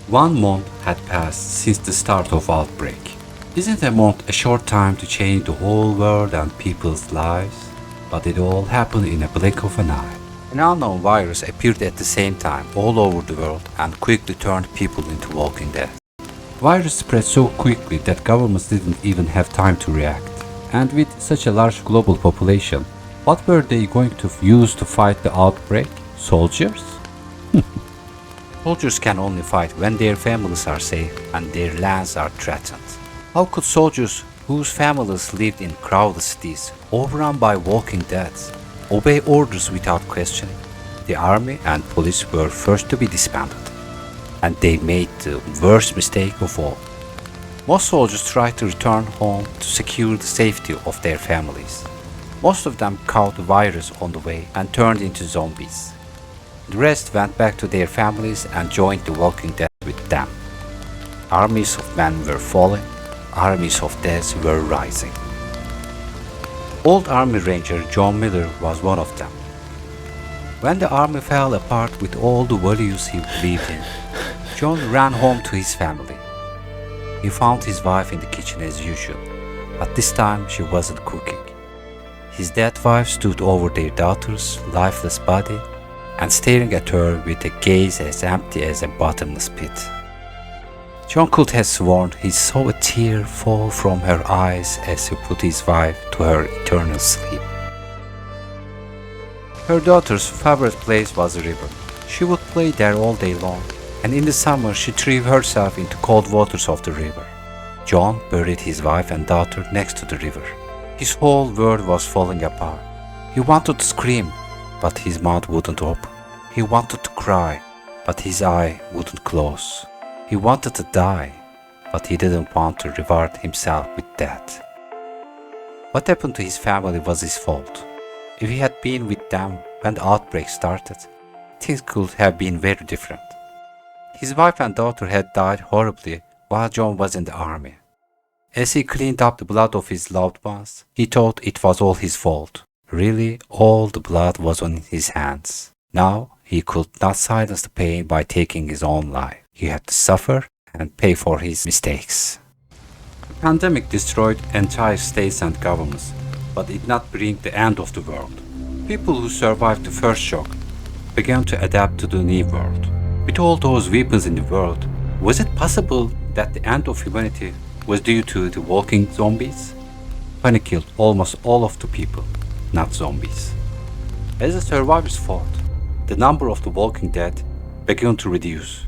1 month had passed since the start of outbreak. Isn't a month a short time to change the whole world and people's lives? But it all happened in a blink of an eye. An unknown virus appeared at the same time all over the world and quickly turned people into walking dead. Virus spread so quickly that governments didn't even have time to react. And with such a large global population, what were they going to use to fight the outbreak? Soldiers? Soldiers can only fight when their families are safe and their lands are threatened. How could soldiers whose families lived in crowded cities, overrun by walking dead, obey orders without questioning? The army and police were first to be disbanded, and they made the worst mistake of all. Most soldiers tried to return home to secure the safety of their families. Most of them caught the virus on the way and turned into zombies. The rest went back to their families and joined the walking dead with them. Armies of men were falling, armies of death were rising. Old Army Ranger John Miller was one of them. When the army fell apart with all the values he believed in, John ran home to his family. He found his wife in the kitchen as usual, but this time she wasn't cooking. His dead wife stood over their daughter's lifeless body and staring at her with a gaze as empty as a bottomless pit. John could have sworn he saw a tear fall from her eyes as he put his wife to her eternal sleep. Her daughter's favorite place was the river. She would play there all day long, and in the summer she threw herself into cold waters of the river. John buried his wife and daughter next to the river. His whole world was falling apart. He wanted to scream, but his mouth wouldn't open. He wanted to cry, but his eye wouldn't close. He wanted to die, but he didn't want to reward himself with death. What happened to his family was his fault. If he had been with them when the outbreak started, things could have been very different. His wife and daughter had died horribly while John was in the army. As he cleaned up the blood of his loved ones, he thought it was all his fault. Really, all the blood was on his hands. Now, he could not silence the pain by taking his own life. He had to suffer and pay for his mistakes. The pandemic destroyed entire states and governments, but it did not bring the end of the world. People who survived the first shock began to adapt to the new world. With all those weapons in the world, was it possible that the end of humanity was due to the walking zombies? Panic killed almost all of the people, not zombies. As the survivors fought, the number of the walking dead began to reduce.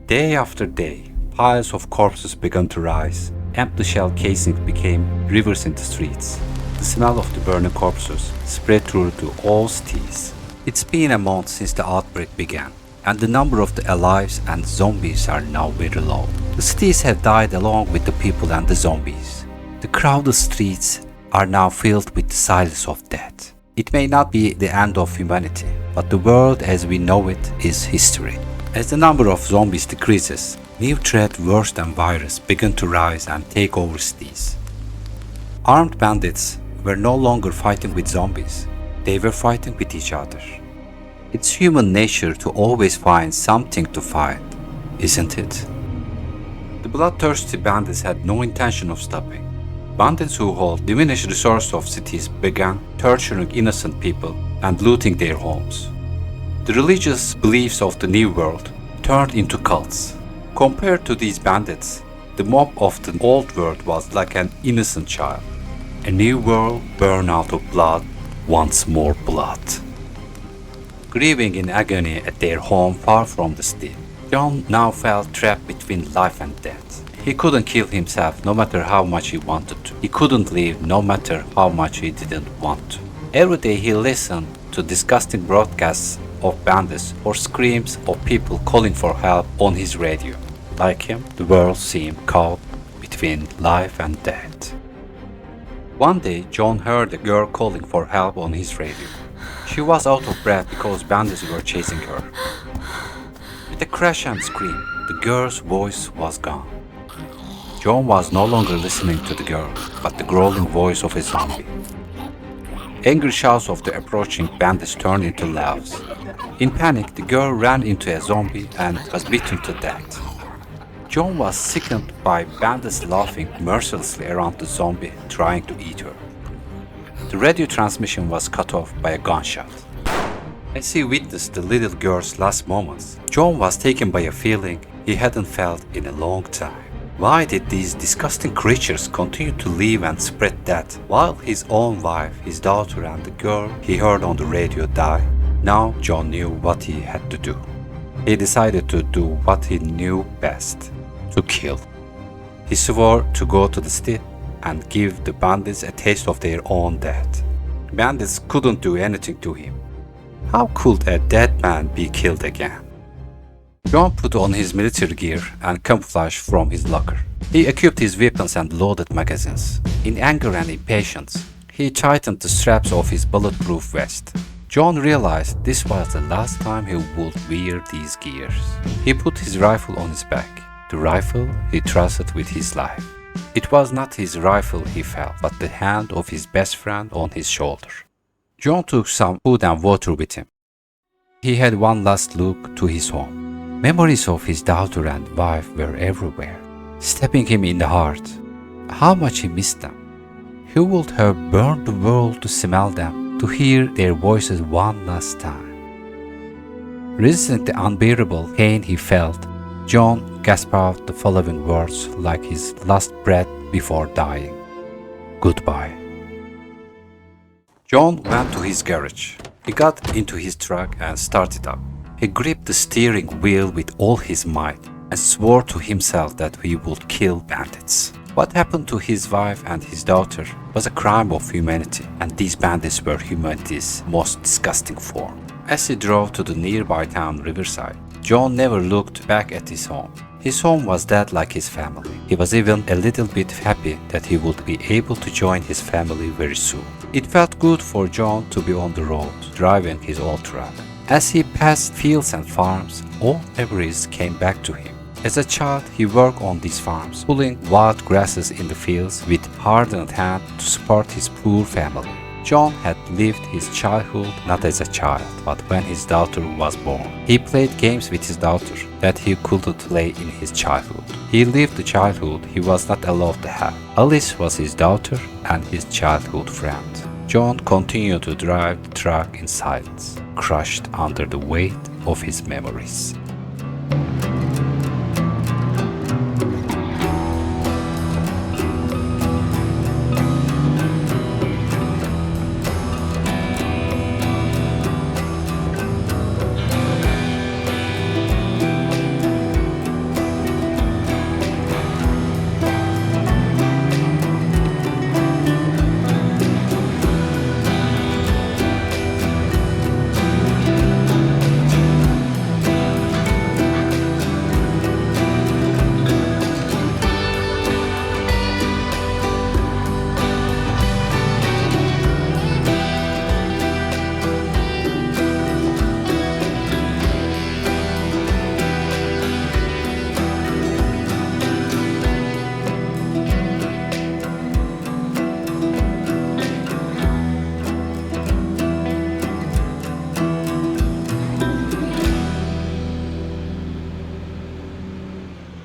Day after day, piles of corpses began to rise. Empty shell casings became rivers in the streets. The smell of the burning corpses spread through to all cities. It's been a month since the outbreak began, and the number of the alive and zombies are now very low. The cities have died along with the people and the zombies. The crowded streets are now filled with the silence of death. It may not be the end of humanity, but the world as we know it is history. As the number of zombies decreases, new threats worse than virus begin to rise and take over cities. Armed bandits were no longer fighting with zombies, they were fighting with each other. It's human nature to always find something to fight, isn't it? The bloodthirsty bandits had no intention of stopping. Bandits who hold diminished resources of cities began torturing innocent people and looting their homes. The religious beliefs of the New World turned into cults. Compared to these bandits, the mob of the Old World was like an innocent child. A new world born out of blood wants more blood. Grieving in agony at their home far from the city, John now felt trapped between life and death. He couldn't kill himself no matter how much he wanted to. He couldn't leave no matter how much he didn't want to. Every day he listened to disgusting broadcasts of bandits or screams of people calling for help on his radio. Like him, the world seemed caught between life and death. One day, John heard a girl calling for help on his radio. She was out of breath because bandits were chasing her. With a crash and scream, the girl's voice was gone. John was no longer listening to the girl, but the growling voice of a zombie. Angry shouts of the approaching bandits turned into laughs. In panic, the girl ran into a zombie and was beaten to death. John was sickened by bandits laughing mercilessly around the zombie trying to eat her. The radio transmission was cut off by a gunshot. As he witnessed the little girl's last moments, John was taken by a feeling he hadn't felt in a long time. Why did these disgusting creatures continue to live and spread death while his own wife, his daughter, and the girl he heard on the radio die? Now John knew what he had to do. He decided to do what he knew best: to kill. He swore to go to the city and give the bandits a taste of their own death. Bandits couldn't do anything to him. How could a dead man be killed again? John put on his military gear and camouflage from his locker. He equipped his weapons and loaded magazines. In anger and impatience, he tightened the straps of his bulletproof vest. John realized this was the last time he would wear these gears. He put his rifle on his back. The rifle he trusted with his life. It was not his rifle he felt, but the hand of his best friend on his shoulder. John took some food and water with him. He had one last look to his home. Memories of his daughter and wife were everywhere, stabbing him in the heart. How much he missed them. He would have burned the world to smell them, to hear their voices one last time. Resisting the unbearable pain he felt, John gasped out the following words like his last breath before dying. Goodbye. John went to his garage. He got into his truck and started up. He gripped the steering wheel with all his might and swore to himself that he would kill bandits. What happened to his wife and his daughter was a crime of humanity, and these bandits were humanity's most disgusting form. As he drove to the nearby town Riverside, John never looked back at his home. His home was dead like his family. He was even a little bit happy that he would be able to join his family very soon. It felt good for John to be on the road, driving his old truck. As he passed fields and farms, all memories came back to him. As a child, he worked on these farms, pulling wild grasses in the fields with hardened hand to support his poor family. John had lived his childhood not as a child, but when his daughter was born. He played games with his daughter that he couldn't play in his childhood. He lived the childhood he was not allowed to have. Alice was his daughter and his childhood friend. John continued to drive the truck in silence, crushed under the weight of his memories.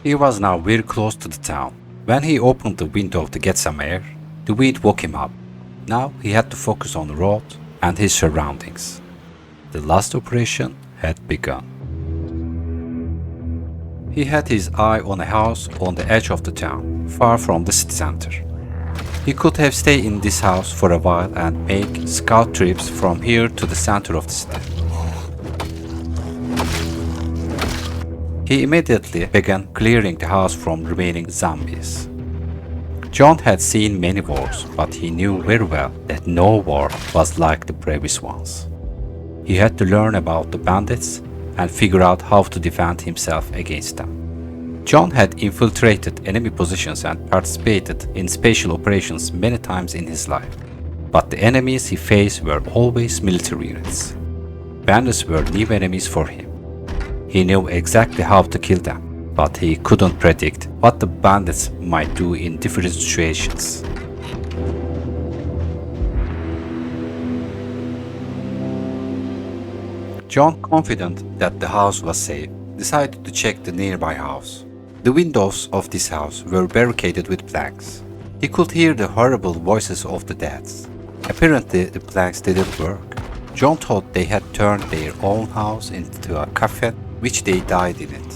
He was now very close to the town. When he opened the window to get some air, the wind woke him up. Now he had to focus on the road and his surroundings. The last operation had begun. He had his eye on a house on the edge of the town, far from the city center. He could have stayed in this house for a while and make scout trips from here to the center of the city. He immediately began clearing the house from remaining zombies. John had seen many wars, but he knew very well that no war was like the previous ones. He had to learn about the bandits and figure out how to defend himself against them. John had infiltrated enemy positions and participated in special operations many times in his life, but the enemies he faced were always military units. Bandits were new enemies for him. He knew exactly how to kill them, but he couldn't predict what the bandits might do in different situations. John, confident that the house was safe, decided to check the nearby house. The windows of this house were barricaded with planks. He could hear the horrible voices of the dead. Apparently, the planks didn't work. John thought they had turned their own house into a coffin, which they died in it.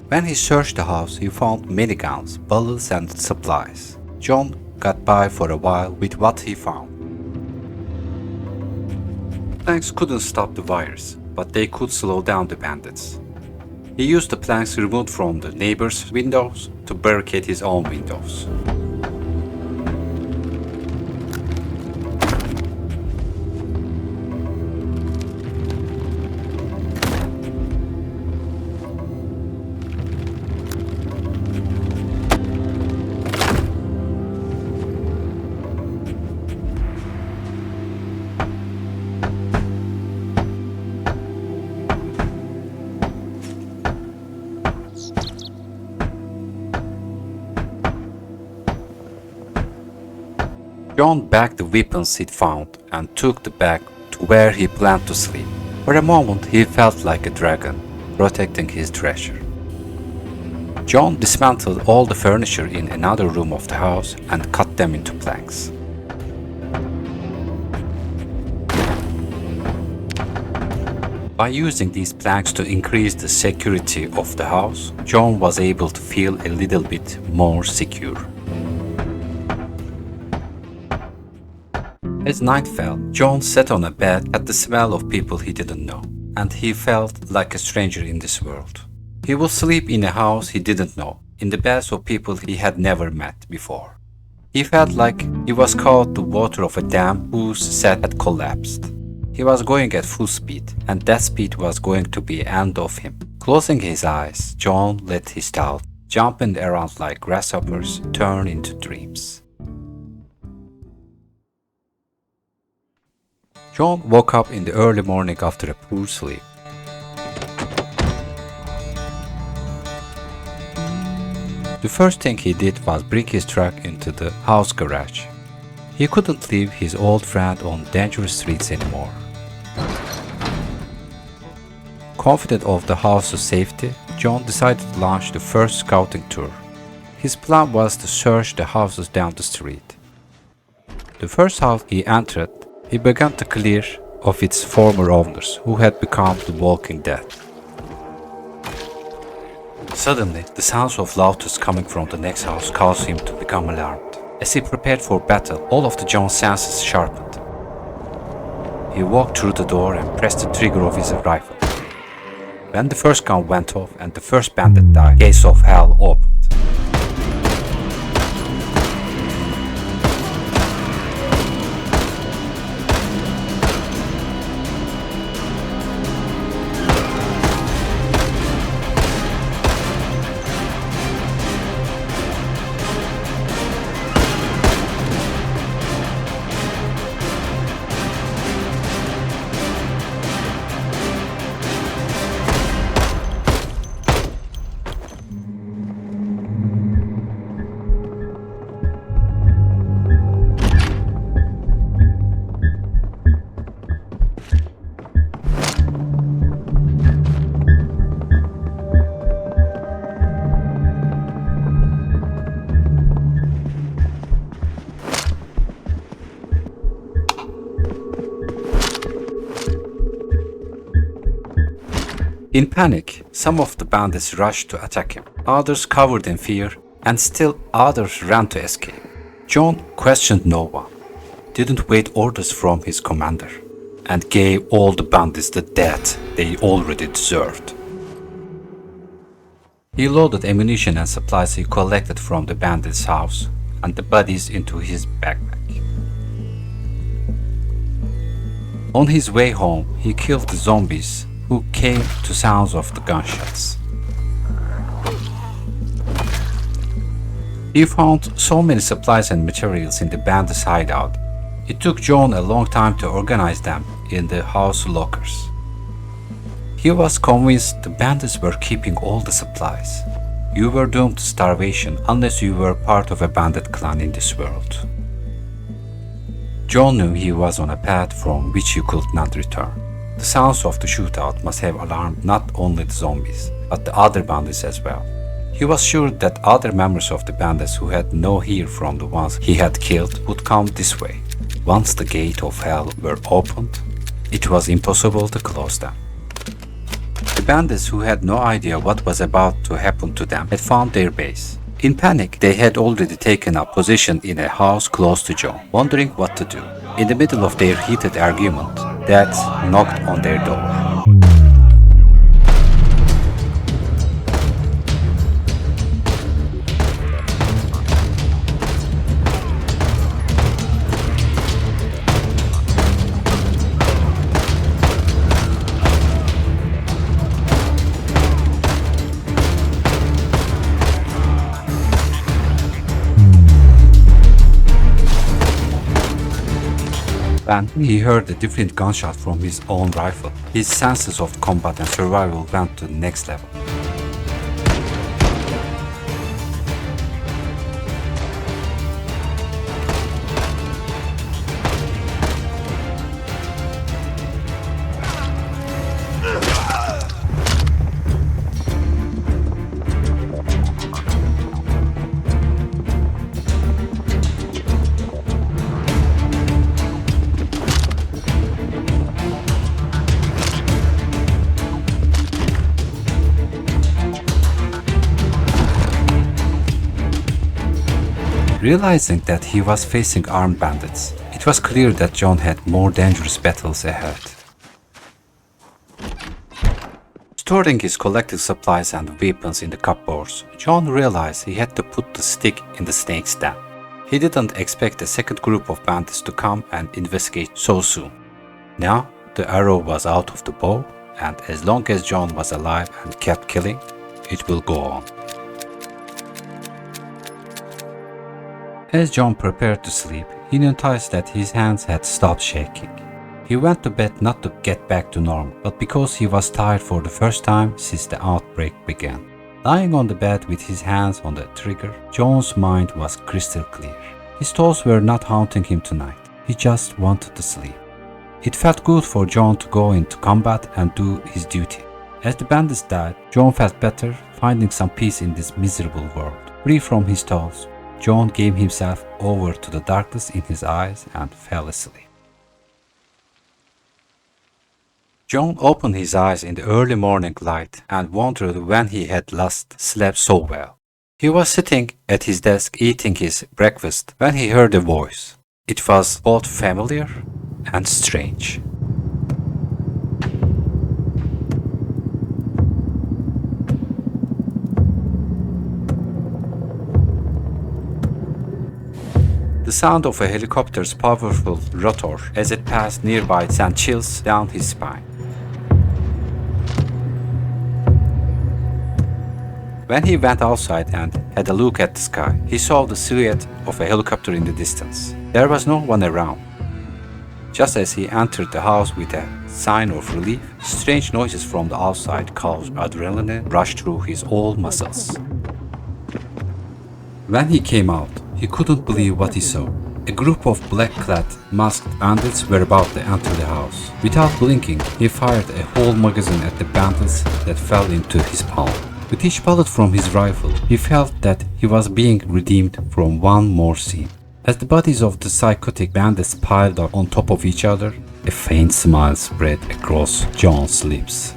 When he searched the house, he found many guns, bullets and supplies. John got by for a while with what he found. Planks couldn't stop the virus, but they could slow down the bandits. He used the planks removed from the neighbors' windows to barricade his own windows. John packed the weapons he'd found and took the bag to where he planned to sleep. For a moment he felt like a dragon, protecting his treasure. John dismantled all the furniture in another room of the house and cut them into planks. By using these planks to increase the security of the house, John was able to feel a little bit more secure. As night fell, John sat on a bed at the smell of people he didn't know, and he felt like a stranger in this world. He would sleep in a house he didn't know, in the beds of people he had never met before. He felt like he was caught to water of a dam whose set had collapsed. He was going at full speed, and that speed was going to be the end of him. Closing his eyes, John let his thoughts, jumping around like grasshoppers, turn into dreams. John woke up in the early morning after a poor sleep. The first thing he did was bring his truck into the house garage. He couldn't leave his old friend on dangerous streets anymore. Confident of the house's safety, John decided to launch the first scouting tour. His plan was to search the houses down the street. The first house he entered, he began to clear of its former owners, who had become the walking dead. Suddenly, the sounds of laughters coming from the next house caused him to become alarmed. As he prepared for battle, all of John's senses sharpened. He walked through the door and pressed the trigger of his rifle. When the first gun went off and the first bandit died, the gates of hell opened. In panic, some of the bandits rushed to attack him, others cowered in fear, and still others ran to escape. John questioned no one, didn't wait orders from his commander, and gave all the bandits the death they already deserved. He loaded ammunition and supplies he collected from the bandits' house and the bodies into his backpack. On his way home, he killed the zombies who came to sounds of the gunshots. He found so many supplies and materials in the bandits' hideout. It took John a long time to organize them in the house lockers. He was convinced the bandits were keeping all the supplies. You were doomed to starvation unless you were part of a bandit clan in this world. John knew he was on a path from which he could not return. The sounds of the shootout must have alarmed not only the zombies, but the other bandits as well. He was sure that other members of the bandits who had no ear from the ones he had killed would come this way. Once the gate of hell were opened, it was impossible to close them. The bandits, who had no idea what was about to happen to them, had found their base. In panic, they had already taken up position in a house close to John, wondering what to do. In the middle of their heated argument, Dad knocked on their door. When he heard a different gunshot from his own rifle, his senses of combat and survival went to the next level. Realizing that he was facing armed bandits, it was clear that John had more dangerous battles ahead. Storing his collected supplies and weapons in the cupboards, John realized he had to put the stick in the snake's den. He didn't expect a second group of bandits to come and investigate so soon. Now, the arrow was out of the bow, and as long as John was alive and kept killing, it will go on. As John prepared to sleep, he noticed that his hands had stopped shaking. He went to bed not to get back to normal, but because he was tired for the first time since the outbreak began. Lying on the bed with his hands on the trigger, John's mind was crystal clear. His thoughts were not haunting him tonight. He just wanted to sleep. It felt good for John to go into combat and do his duty. As the bandits died, John felt better, finding some peace in this miserable world. Free from his thoughts, John gave himself over to the darkness in his eyes and fell asleep. John opened his eyes in the early morning light and wondered when he had last slept so well. He was sitting at his desk eating his breakfast when he heard a voice. It was both familiar and strange. The sound of a helicopter's powerful rotor as it passed nearby sent chills down his spine. When he went outside and had a look at the sky, he saw the silhouette of a helicopter in the distance. There was no one around. Just as he entered the house with a sign of relief, strange noises from the outside caused adrenaline rush through his whole muscles. When he came out, he couldn't believe what he saw. A group of black-clad, masked bandits were about to enter the house. Without blinking, he fired a whole magazine at the bandits that fell into his palm. With each bullet from his rifle, he felt that he was being redeemed from one more sin. As the bodies of the psychotic bandits piled up on top of each other, a faint smile spread across John's lips.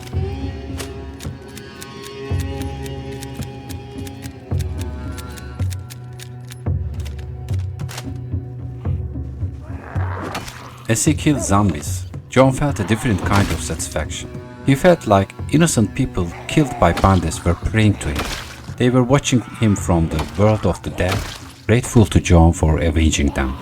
As he killed zombies, John felt a different kind of satisfaction. He felt like innocent people killed by bandits were praying to him. They were watching him from the world of the dead, grateful to John for avenging them.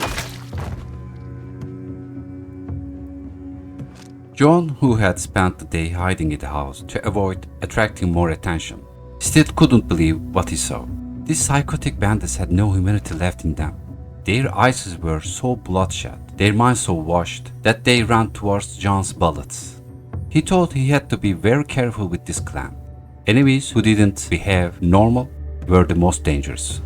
John, who had spent the day hiding in the house to avoid attracting more attention, still couldn't believe what he saw. These psychotic bandits had no humanity left in them. Their eyes were so bloodshot, their minds so washed, that they ran towards John's bullets. He thought he had to be very careful with this clan. Enemies who didn't behave normal were the most dangerous.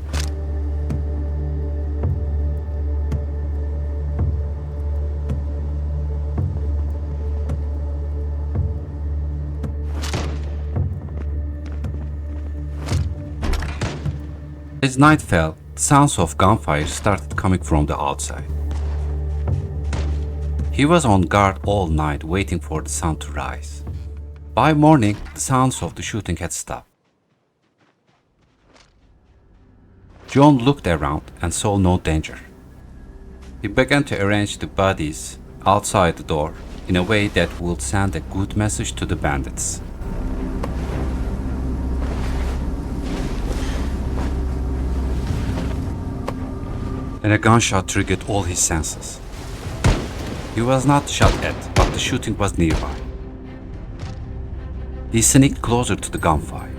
As night fell, the sounds of gunfire started coming from the outside. He was on guard all night waiting for the sun to rise. By morning, the sounds of the shooting had stopped. John looked around and saw no danger. He began to arrange the bodies outside the door in a way that would send a good message to the bandits. Then a gunshot triggered all his senses. He was not shot at, but the shooting was nearby. He sneaked closer to the gunfire,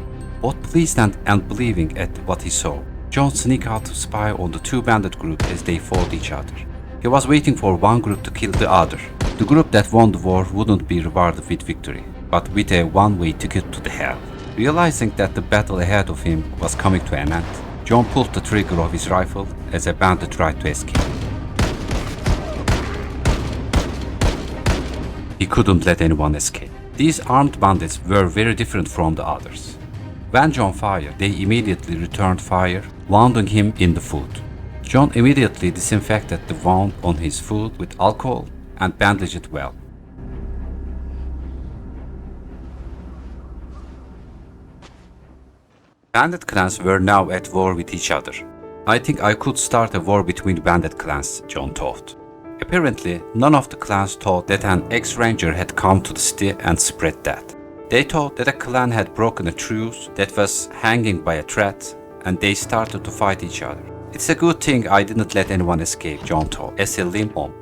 both pleased and unbelieving at what he saw. John sneaked out to spy on the two bandit groups as they fought each other. He was waiting for one group to kill the other. The group that won the war wouldn't be rewarded with victory, but with a one-way ticket to the hell. Realizing that the battle ahead of him was coming to an end, John pulled the trigger of his rifle as a bandit tried to escape. He couldn't let anyone escape. These armed bandits were very different from the others. When John fired, they immediately returned fire, wounding him in the foot. John immediately disinfected the wound on his foot with alcohol and bandaged it well. Bandit clans were now at war with each other. I think I could start a war between bandit clans, John thought. Apparently, none of the clans thought that an ex-ranger had come to the city and spread that. They thought that a clan had broken a truce that was hanging by a thread, and they started to fight each other. It's a good thing I didn't let anyone escape, John thought, as he limped home.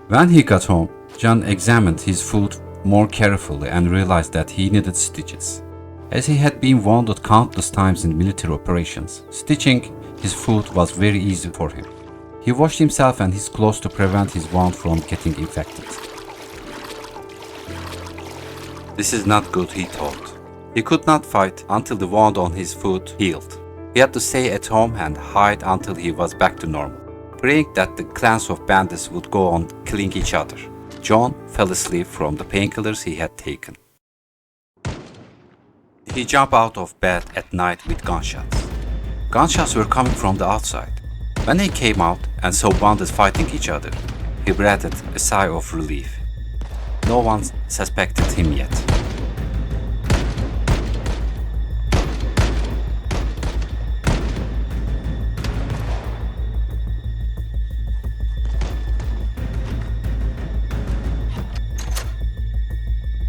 When he got home, John examined his foot more carefully and realized that he needed stitches. As he had been wounded countless times in military operations, stitching his foot was very easy for him. He washed himself and his clothes to prevent his wound from getting infected. This is not good, he thought. He could not fight until the wound on his foot healed. He had to stay at home and hide until he was back to normal, praying that the clans of bandits would go on killing each other. John fell asleep from the painkillers he had taken. He jumped out of bed at night with gunshots. Gunshots were coming from the outside. When he came out and saw bandits fighting each other, he breathed a sigh of relief. No one suspected him yet.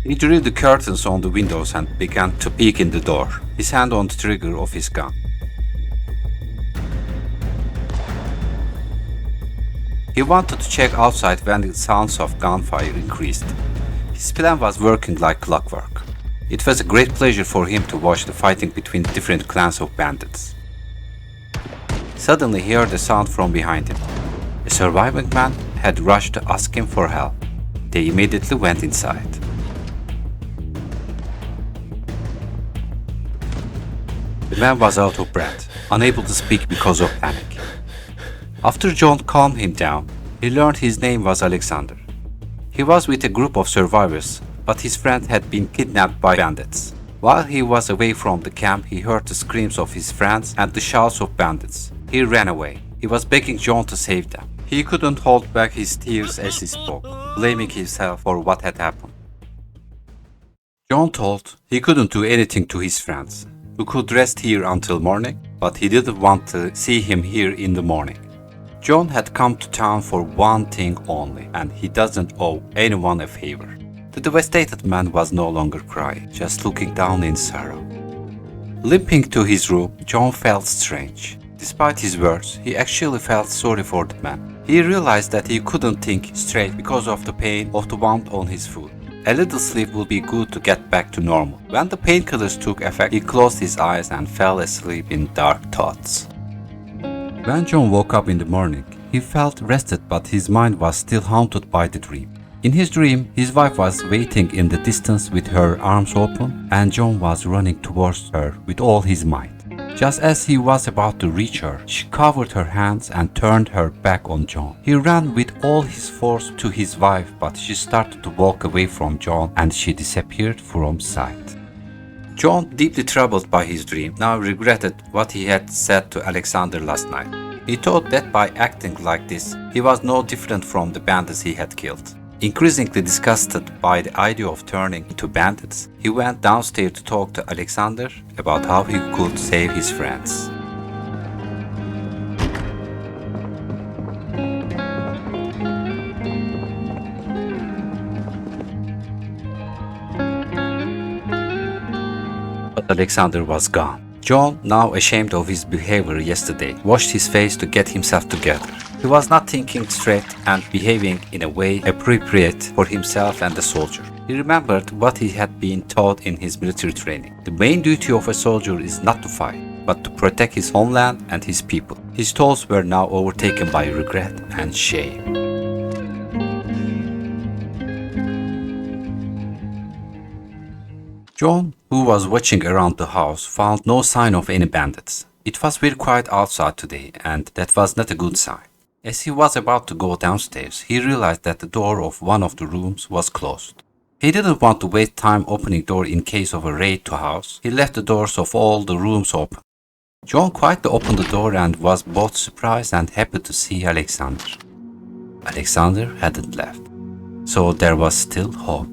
He drew the curtains on the windows and began to peek in the door, his hand on the trigger of his gun. He wanted to check outside when the sounds of gunfire increased. His plan was working like clockwork. It was a great pleasure for him to watch the fighting between different clans of bandits. Suddenly he heard a sound from behind him. A surviving man had rushed to ask him for help. They immediately went inside. The man was out of breath, unable to speak because of panic. After John calmed him down, he learned his name was Alexander. He was with a group of survivors, but his friend had been kidnapped by bandits. While he was away from the camp, he heard the screams of his friends and the shouts of bandits. He ran away. He was begging John to save them. He couldn't hold back his tears as he spoke, blaming himself for what had happened. John thought he couldn't do anything to his friends, who could rest here until morning, but he didn't want to see him here in the morning. John had come to town for one thing only, and he doesn't owe anyone a favor. The devastated man was no longer crying, just looking down in sorrow. Limping to his room, John felt strange. Despite his words, he actually felt sorry for the man. He realized that he couldn't think straight because of the pain of the wound on his foot. A little sleep would be good to get back to normal. When the painkillers took effect, he closed his eyes and fell asleep in dark thoughts. When John woke up in the morning, he felt rested, but his mind was still haunted by the dream. In his dream, his wife was waiting in the distance with her arms open, and John was running towards her with all his might. Just as he was about to reach her, she covered her hands and turned her back on John. He ran with all his force to his wife, but she started to walk away from John and she disappeared from sight. John, deeply troubled by his dream, now regretted what he had said to Alexander last night. He thought that by acting like this, he was no different from the bandits he had killed. Increasingly disgusted by the idea of turning into bandits, he went downstairs to talk to Alexander about how he could save his friends. But Alexander was gone. John, now ashamed of his behavior yesterday, washed his face to get himself together. He was not thinking straight and behaving in a way appropriate for himself and the soldier. He remembered what he had been taught in his military training. The main duty of a soldier is not to fight, but to protect his homeland and his people. His thoughts were now overtaken by regret and shame. John, who was watching around the house, found no sign of any bandits. It was very quiet outside today, and that was not a good sign. As he was about to go downstairs, he realized that the door of one of the rooms was closed. He didn't want to waste time opening door in case of a raid to house. He left the doors of all the rooms open. John quietly opened the door and was both surprised and happy to see Alexander. Alexander hadn't left, so there was still hope.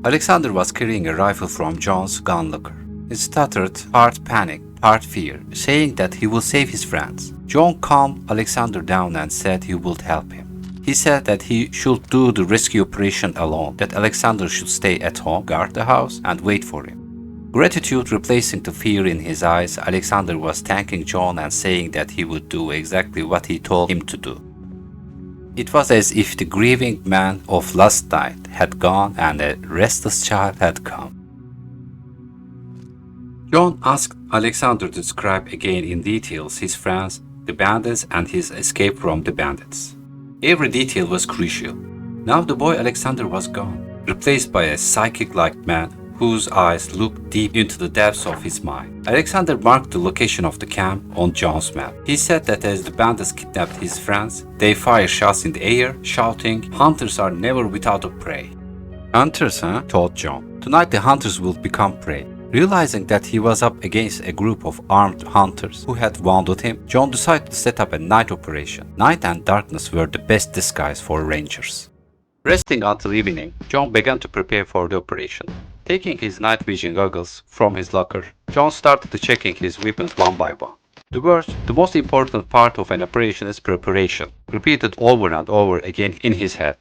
Alexander was carrying a rifle from John's gun locker. He stuttered, part panic, part fear, saying that he will save his friends. John calmed Alexander down and said he would help him. He said that he should do the rescue operation alone, that Alexander should stay at home, guard the house, and wait for him. Gratitude replacing the fear in his eyes, Alexander was thanking John and saying that he would do exactly what he told him to do. It was as if the grieving man of last night had gone and a restless child had come. John asked Alexander to describe again in details his friends, the bandits, and his escape from the bandits. Every detail was crucial. Now the boy Alexander was gone, replaced by a psychic-like man whose eyes looked deep into the depths of his mind. Alexander marked the location of the camp on John's map. He said that as the bandits kidnapped his friends, they fired shots in the air, shouting, "Hunters are never without a prey." Hunters, huh? Thought John. Tonight the hunters will become prey. Realizing that he was up against a group of armed hunters who had wounded him, John decided to set up a night operation. Night and darkness were the best disguise for rangers. Resting until evening, John began to prepare for the operation. Taking his night vision goggles from his locker, John started checking his weapons one by one. The most important part of an operation is preparation, repeated over and over again in his head.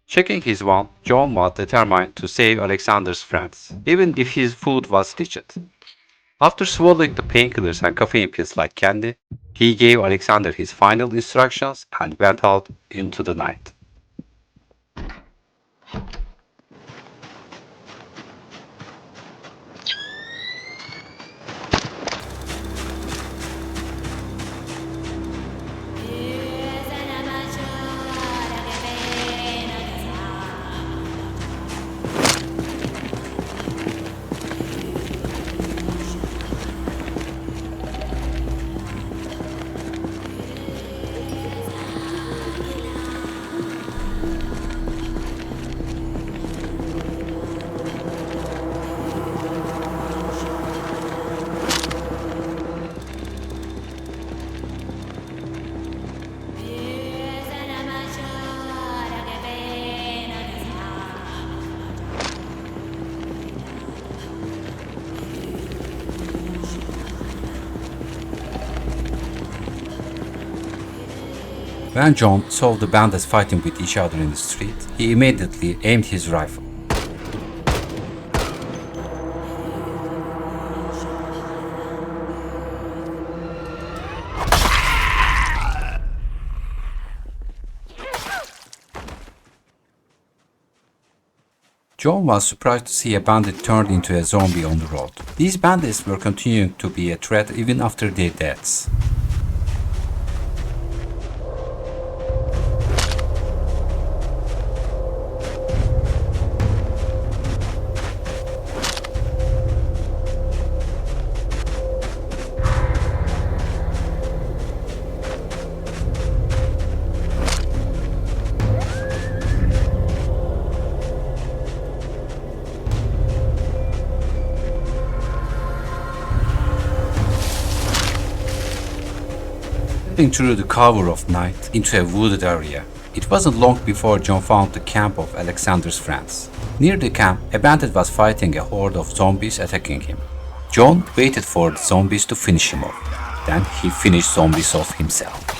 Checking his wand, John was determined to save Alexander's friends, even if his food was stitched. After swallowing the painkillers and caffeine pills like candy, he gave Alexander his final instructions and went out into the night. When John saw the bandits fighting with each other in the street, he immediately aimed his rifle. John was surprised to see a bandit turned into a zombie on the road. These bandits were continuing to be a threat even after their deaths. slipping through the cover of night into a wooded area. It wasn't long before John found the camp of Alexander's friends. Near the camp, a bandit was fighting a horde of zombies attacking him. John waited for the zombies to finish him off. Then he finished zombies off himself.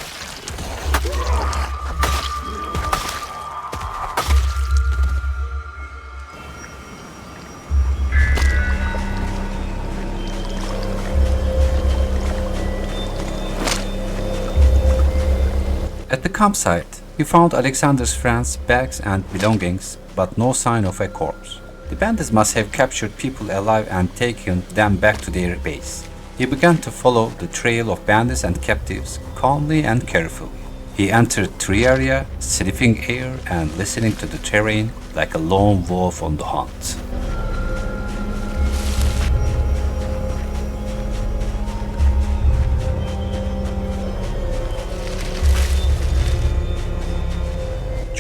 At the campsite, he found Alexander's friends' bags and belongings, but no sign of a corpse. The bandits must have captured people alive and taken them back to their base. He began to follow the trail of bandits and captives calmly and carefully. He entered tree area, sniffing air and listening to the terrain like a lone wolf on the hunt.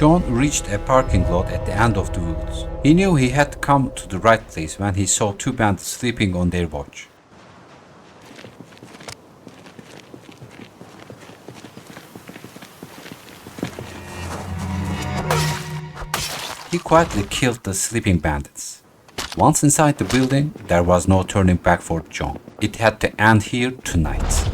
John reached a parking lot at the end of the woods. He knew he had come to the right place when he saw two bandits sleeping on their watch. He quietly killed the sleeping bandits. Once inside the building, there was no turning back for John. It had to end here tonight.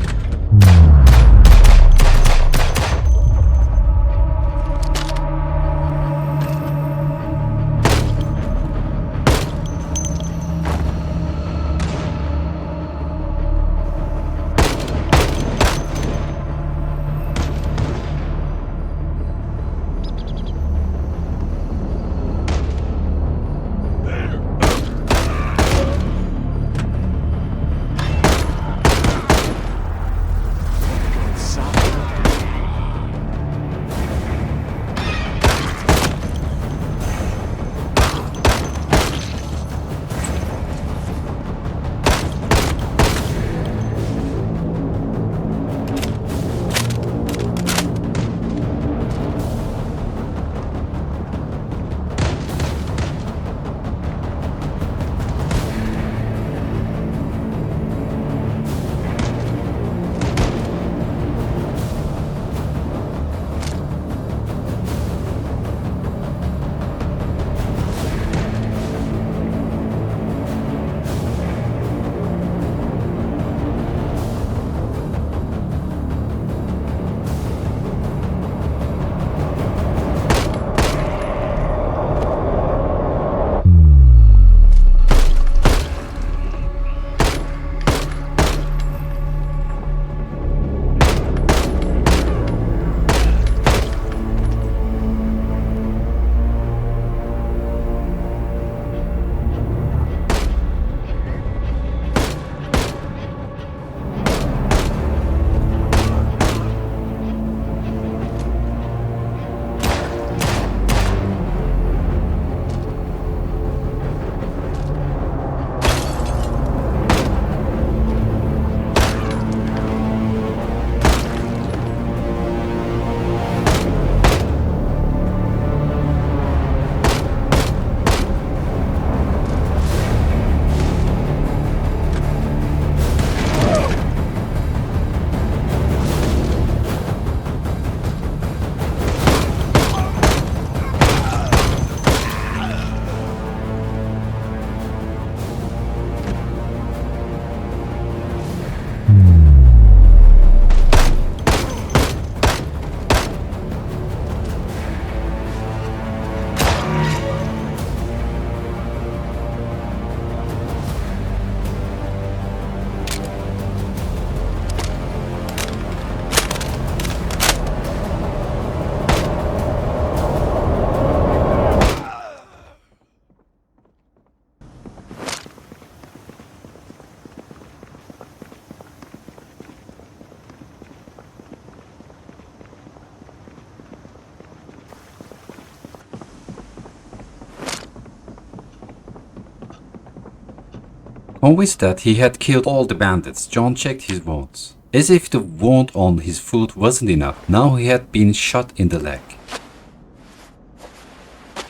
Convinced that he had killed all the bandits, John checked his wounds. As if the wound on his foot wasn't enough, now he had been shot in the leg.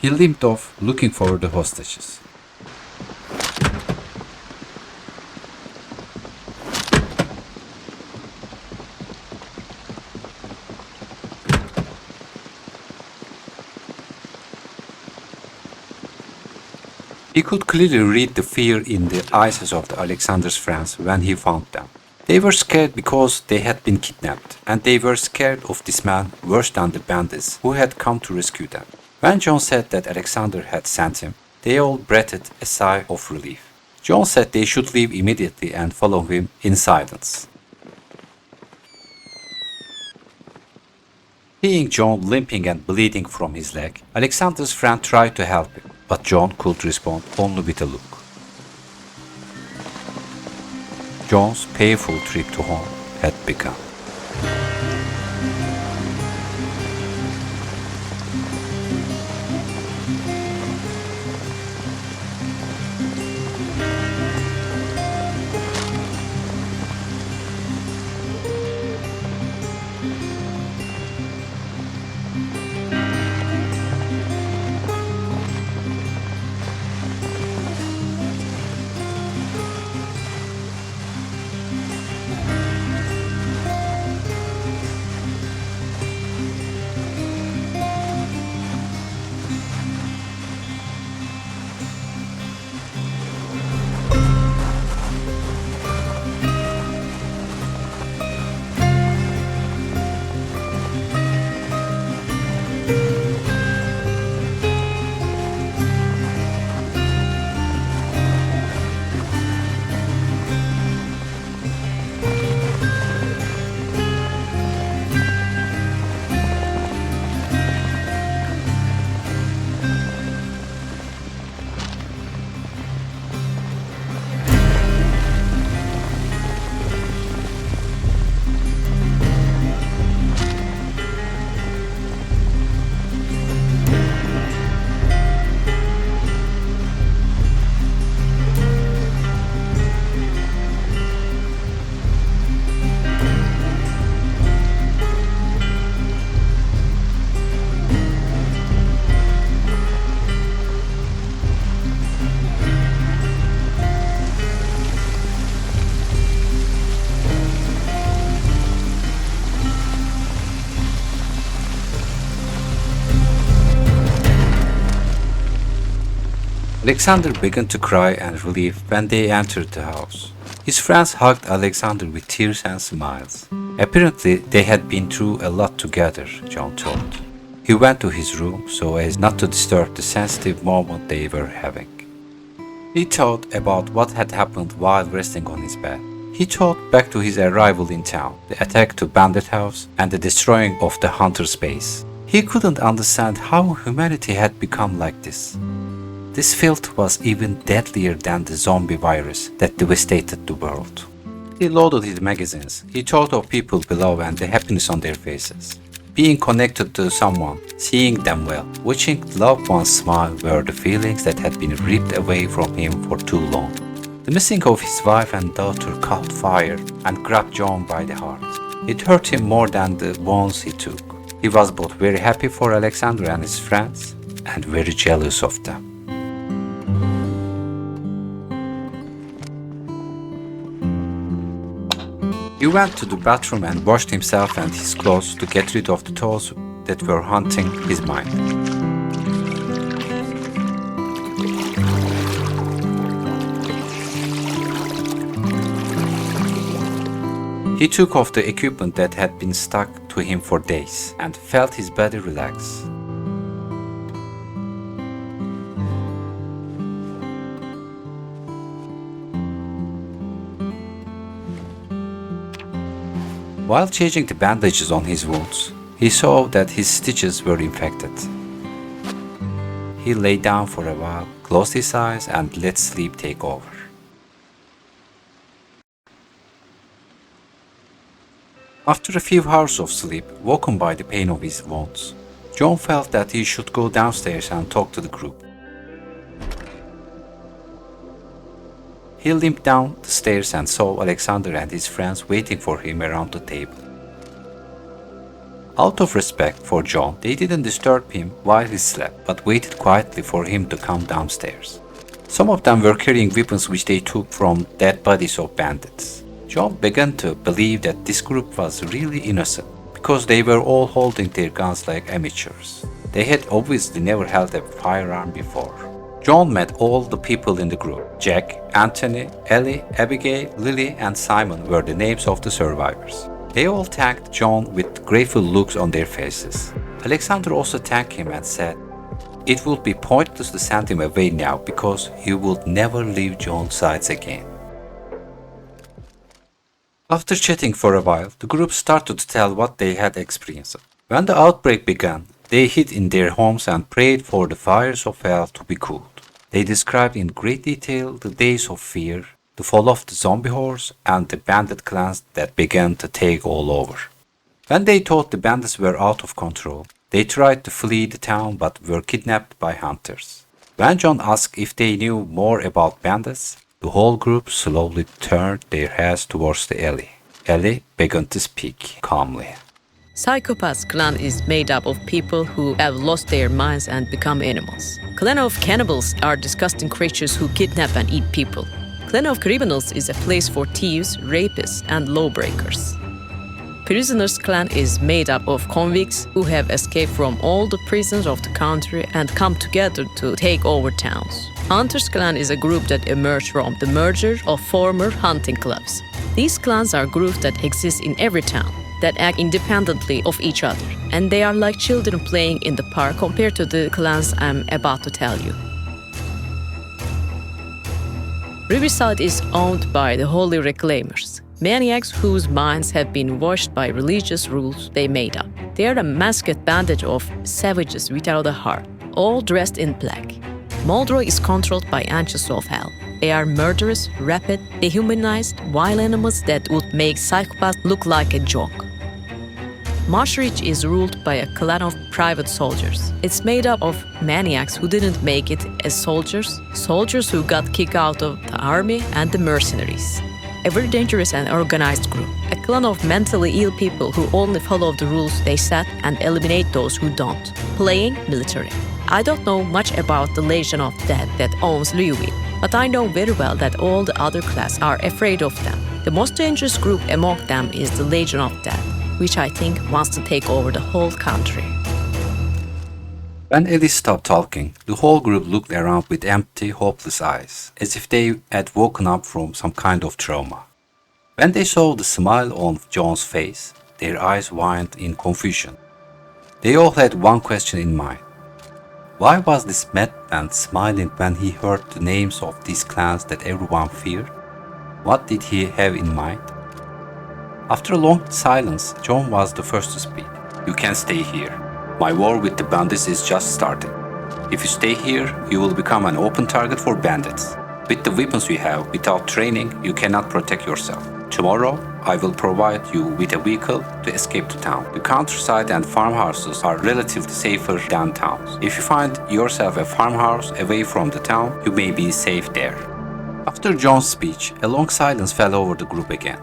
He limped off, looking for the hostages. He could clearly read the fear in the eyes of Alexander's friends when he found them. They were scared because they had been kidnapped, and they were scared of this man worse than the bandits who had come to rescue them. When John said that Alexander had sent him, they all breathed a sigh of relief. John said they should leave immediately and follow him in silence. Seeing John limping and bleeding from his leg, Alexander's friend tried to help him, but John could respond only with a look. John's painful trip to home had begun. Alexander began to cry and relief when they entered the house. His friends hugged Alexander with tears and smiles. Apparently, they had been through a lot together, John thought. He went to his room so as not to disturb the sensitive moment they were having. He thought about what had happened while resting on his bed. He thought back to his arrival in town, the attack to Bandit House, and the destroying of the Hunter's base. He couldn't understand how humanity had become like this. This filth was even deadlier than the zombie virus that devastated the world. He loaded his magazines. He thought of people below and the happiness on their faces. Being connected to someone, seeing them well, watching loved ones smile were the feelings that had been ripped away from him for too long. The missing of his wife and daughter caught fire and grabbed John by the heart. It hurt him more than the wounds he took. He was both very happy for Alexander and his friends and very jealous of them. He went to the bathroom and washed himself and his clothes to get rid of the thoughts that were haunting his mind. He took off the equipment that had been stuck to him for days and felt his body relax. While changing the bandages on his wounds, he saw that his stitches were infected. He lay down for a while, closed his eyes, and let sleep take over. After a few hours of sleep, woken by the pain of his wounds, John felt that he should go downstairs and talk to the group. He limped down the stairs and saw Alexander and his friends waiting for him around the table. Out of respect for John, they didn't disturb him while he slept, but waited quietly for him to come downstairs. Some of them were carrying weapons which they took from dead bodies of bandits. John began to believe that this group was really innocent, because they were all holding their guns like amateurs. They had obviously never held a firearm before. John met all the people in the group. Jack, Anthony, Ellie, Abigail, Lily, and Simon were the names of the survivors. They all thanked John with grateful looks on their faces. Alexander also thanked him and said, "It would be pointless to send him away now because he would never leave John's sides again." After chatting for a while, the group started to tell what they had experienced. When the outbreak began, they hid in their homes and prayed for the fires of hell to be cooled. They described in great detail the days of fear, the fall of the zombie horse, and the bandit clans that began to take all over. When they thought the bandits were out of control, they tried to flee the town but were kidnapped by hunters. When John asked if they knew more about bandits, the whole group slowly turned their heads towards the Ellie. Ellie began to speak calmly. Psychopath's clan is made up of people who have lost their minds and become animals. Clan of cannibals are disgusting creatures who kidnap and eat people. Clan of criminals is a place for thieves, rapists, and lawbreakers. Prisoners clan is made up of convicts who have escaped from all the prisons of the country and come together to take over towns. Hunters clan is a group that emerged from the merger of former hunting clubs. These clans are groups that exist in every town, that act independently of each other, and they are like children playing in the park compared to the clans I'm about to tell you. Riverside is owned by the Holy Reclaimers, maniacs whose minds have been washed by religious rules they made up. They are a masked bandit of savages without a heart, all dressed in black. Moldroy is controlled by angels of hell. They are murderous, rapid, dehumanized, wild animals that would make psychopaths look like a joke. Marshridge is ruled by a clan of private soldiers. It's made up of maniacs who didn't make it as soldiers, soldiers who got kicked out of the army, and the mercenaries. A very dangerous and organized group. A clan of mentally ill people who only follow the rules they set and eliminate those who don't. Playing military. I don't know much about the Legion of Death that owns Louisville, but I know very well that all the other clans are afraid of them. The most dangerous group among them is the Legion of Death, which I think wants to take over the whole country. When Ellie stopped talking, the whole group looked around with empty, hopeless eyes, as if they had woken up from some kind of trauma. When they saw the smile on John's face, their eyes widened in confusion. They all had one question in mind. Why was this madman smiling when he heard the names of these clans that everyone feared? What did he have in mind? After a long silence, John was the first to speak. "You can't stay here. My war with the bandits is just starting. If you stay here, you will become an open target for bandits. With the weapons you have, without training, you cannot protect yourself. Tomorrow, I will provide you with a vehicle to escape to town. The countryside and farmhouses are relatively safer than towns. If you find yourself a farmhouse away from the town, you may be safe there." After John's speech, a long silence fell over the group again.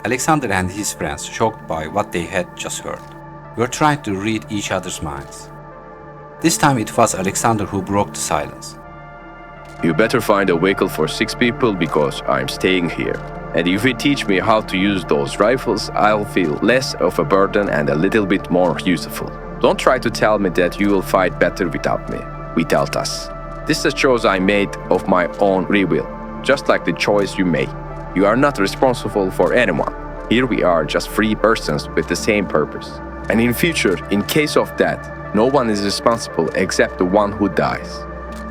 Alexander and his friends, shocked by what they had just heard, were trying to read each other's minds. This time it was Alexander who broke the silence. "You better find a vehicle for 6 people because I'm staying here. And if you teach me how to use those rifles, I'll feel less of a burden and a little bit more useful. Don't try to tell me that you will fight better without me, without us. This is a choice I made of my own free will, just like the choice you made. You are not responsible for anyone. Here we are, just free persons with the same purpose. And in future, in case of that, no one is responsible except the one who dies."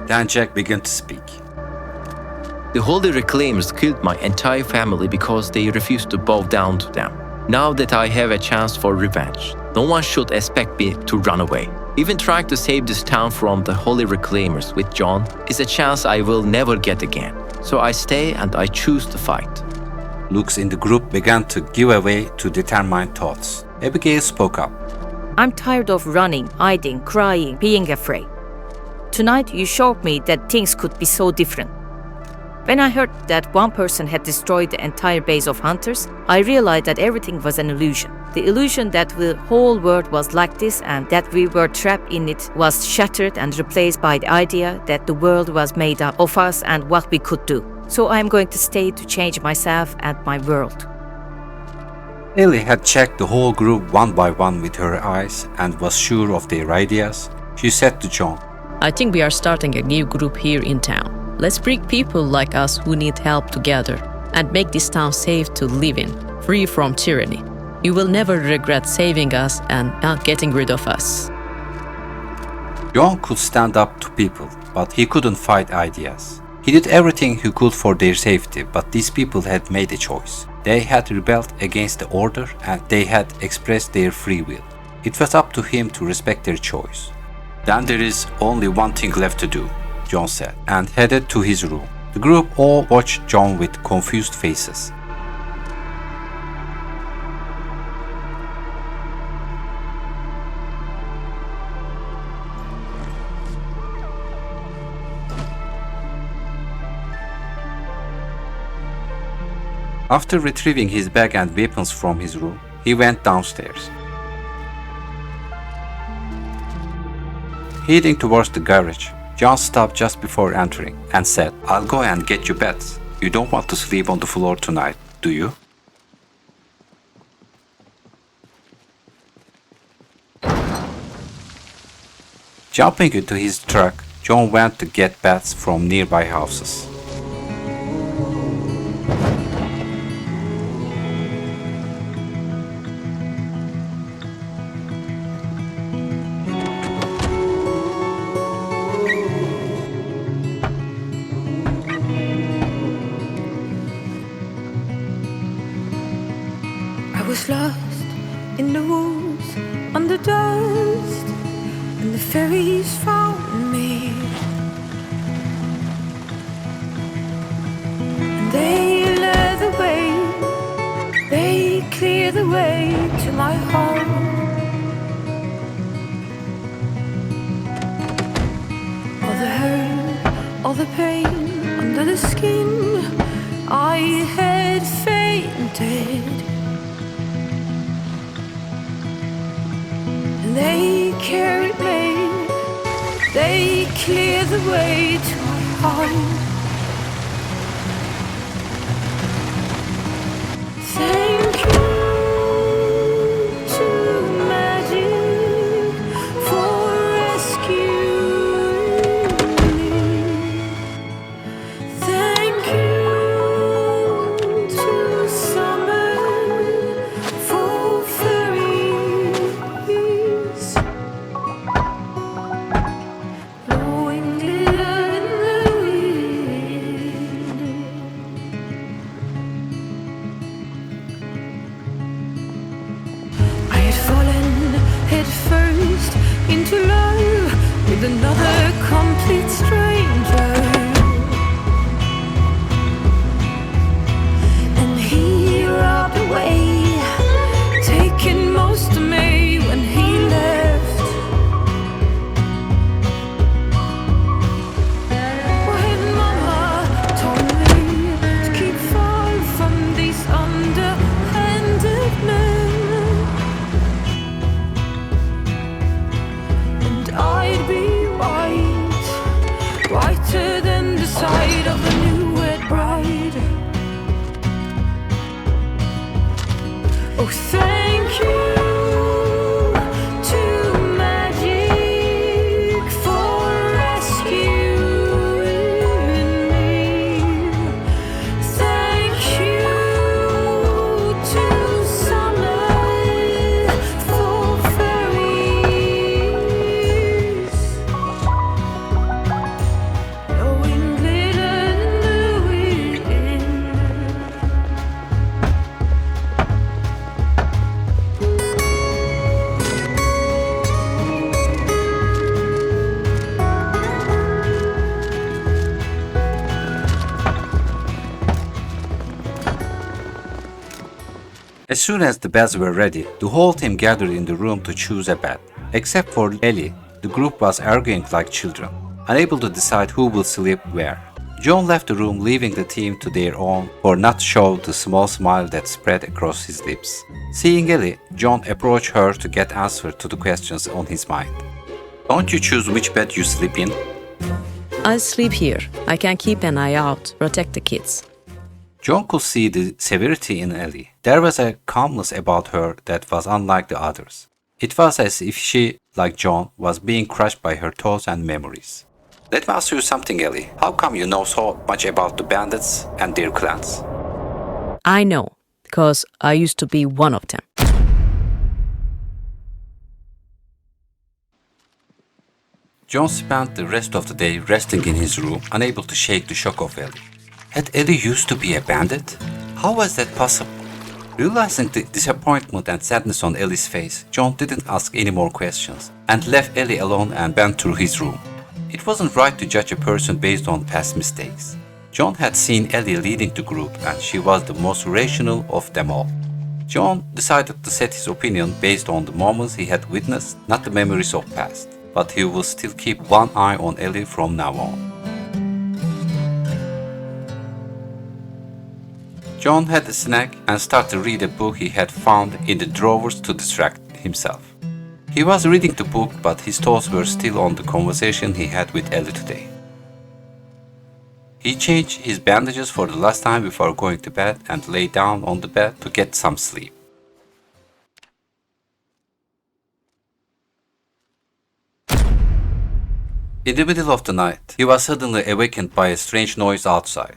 Then Jack began to speak. The Holy Reclaimers killed my entire family because they refused to bow down to them. Now that I have a chance for revenge, no one should expect me to run away. Even trying to save this town from the Holy Reclaimers with John is a chance I will never get again. So I stay and I choose to fight. Looks in the group began to give way to determined thoughts. Abigail spoke up. "I'm tired of running, hiding, crying, being afraid. Tonight you showed me that things could be so different. When I heard that one person had destroyed the entire base of hunters, I realized that everything was an illusion. The illusion that the whole world was like this and that we were trapped in it was shattered and replaced by the idea that the world was made up of us and what we could do. So I'm going to stay to change myself and my world." Ellie had checked the whole group one by one with her eyes and was sure of their ideas. She said to John, I think we are starting a new group here in town. Let's bring people like us who need help together and make this town safe to live in, free from tyranny. You will never regret saving us and not getting rid of us. John could stand up to people, but he couldn't fight ideas. He did everything he could for their safety, but these people had made a choice. They had rebelled against the order and they had expressed their free will. It was up to him to respect their choice. Then there is only one thing left to do, John said, and headed to his room. The group all watched John with confused faces. After retrieving his bag and weapons from his room, he went downstairs. Heading towards the garage, John stopped just before entering and said, "I'll go and get you beds. You don't want to sleep on the floor tonight, do you?" Jumping into his truck, John went to get beds from nearby houses. I was lost in the woods, under dust, and the fairies found me. And they led the way, they cleared the way to my home. All the hurt, all the pain under the skin, I had fainted. They carried me, they cleared the way to my home. Thank you to magic for rescuing me. Thank you to summer for fairies. Blowing glitter in the wind. I had fallen head first into love with another complete stranger, and he robbed away, taking most of me when he left. When Mama told me to keep far from these underhanded men, and I'd be white, whiter than the side of a new-wed bride. Oh, thank you to magic for rescuing me. Thank you to summer for fairies. Blowing glitter in the wind. As soon as the beds were ready, the whole team gathered in the room to choose a bed. Except for Ellie, the group was arguing like children, unable to decide who would sleep where. John left the room, leaving the team to their own for not to show the small smile that spread across his lips. Seeing Ellie, John approached her to get answers to the questions on his mind. "Don't you choose which bed you sleep in?" I'll sleep here. I can keep an eye out, protect the kids. John could see the severity in Ellie. There was a calmness about her that was unlike the others. It was as if she, like John, was being crushed by her thoughts and memories. Let me ask you something, Ellie. How come you know so much about the bandits and their clans? I know, because I used to be one of them. John spent the rest of the day resting in his room, unable to shake the shock of Ellie. Had Ellie used to be a bandit? How was that possible? Realizing the disappointment and sadness on Ellie's face, John didn't ask any more questions and left Ellie alone and went through his room. It wasn't right to judge a person based on past mistakes. John had seen Ellie leading the group and she was the most rational of them all. John decided to set his opinion based on the moments he had witnessed, not the memories of past. But he will still keep one eye on Ellie from now on. John had a snack and started to read a book he had found in the drawers to distract himself. He was reading the book, but his thoughts were still on the conversation he had with Ellie today. He changed his bandages for the last time before going to bed and lay down on the bed to get some sleep. In the middle of the night, he was suddenly awakened by a strange noise outside.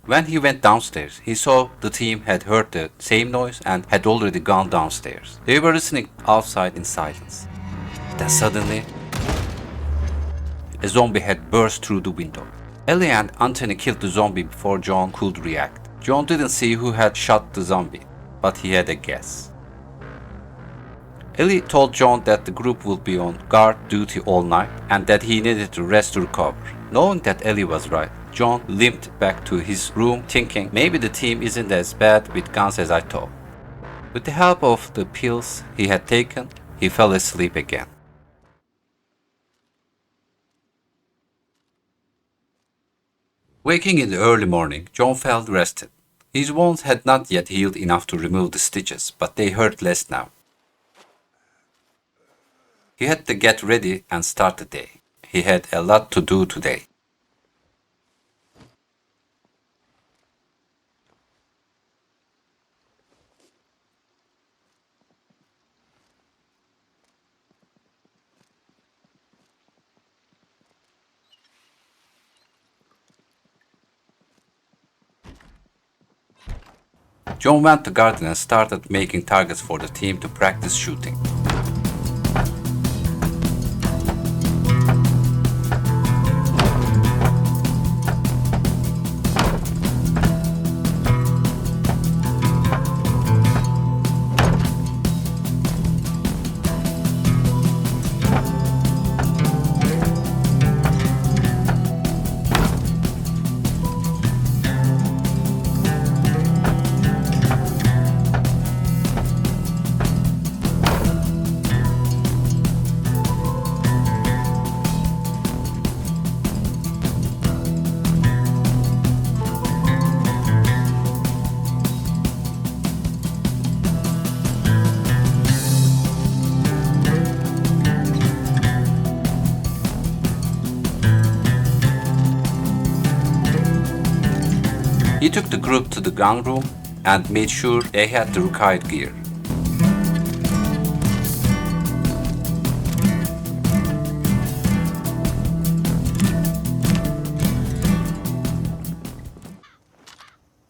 When he went downstairs, he saw the team had heard the same noise and had already gone downstairs. They were listening outside in silence. Then suddenly, a zombie had burst through the window. Ellie and Anthony killed the zombie before John could react. John didn't see who had shot the zombie, but he had a guess. Ellie told John that the group would be on guard duty all night and that he needed to rest to recover. Knowing that Ellie was right, John limped back to his room thinking maybe the team isn't as bad with guns as I thought. With the help of the pills he had taken, he fell asleep again. Waking in the early morning, John felt rested. His wounds had not yet healed enough to remove the stitches, but they hurt less now. He had to get ready and start the day. He had a lot to do today. John went to the garden and started making targets for the team to practice shooting. He took the group to the gun room and made sure they had the required gear.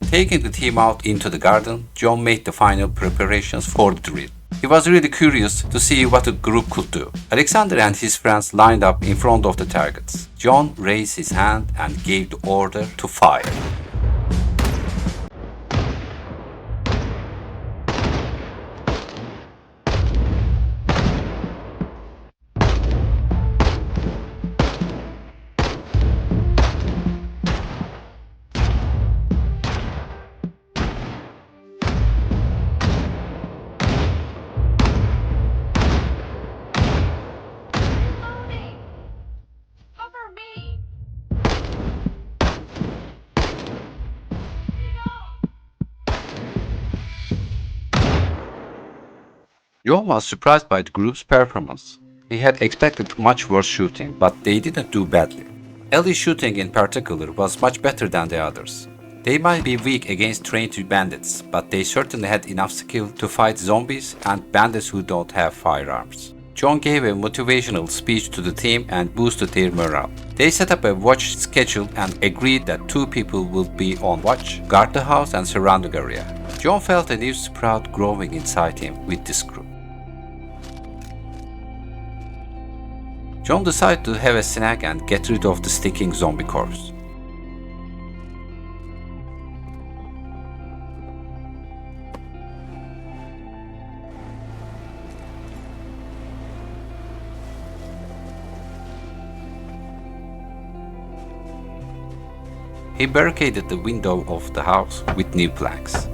Taking the team out into the garden, John made the final preparations for the drill. He was really curious to see what the group could do. Alexander and his friends lined up in front of the targets. John raised his hand and gave the order to fire. John was surprised by the group's performance. He had expected much worse shooting, but they didn't do badly. Ellie's shooting in particular was much better than the others. They might be weak against trained bandits, but they certainly had enough skill to fight zombies and bandits who don't have firearms. John gave a motivational speech to the team and boosted their morale. They set up a watch schedule and agreed that 2 people will be on watch, guard the house and surrounding area. John felt a new sprout growing inside him with this group. John decided to have a snack and get rid of the sticking zombie corpse. He barricaded the window of the house with new planks.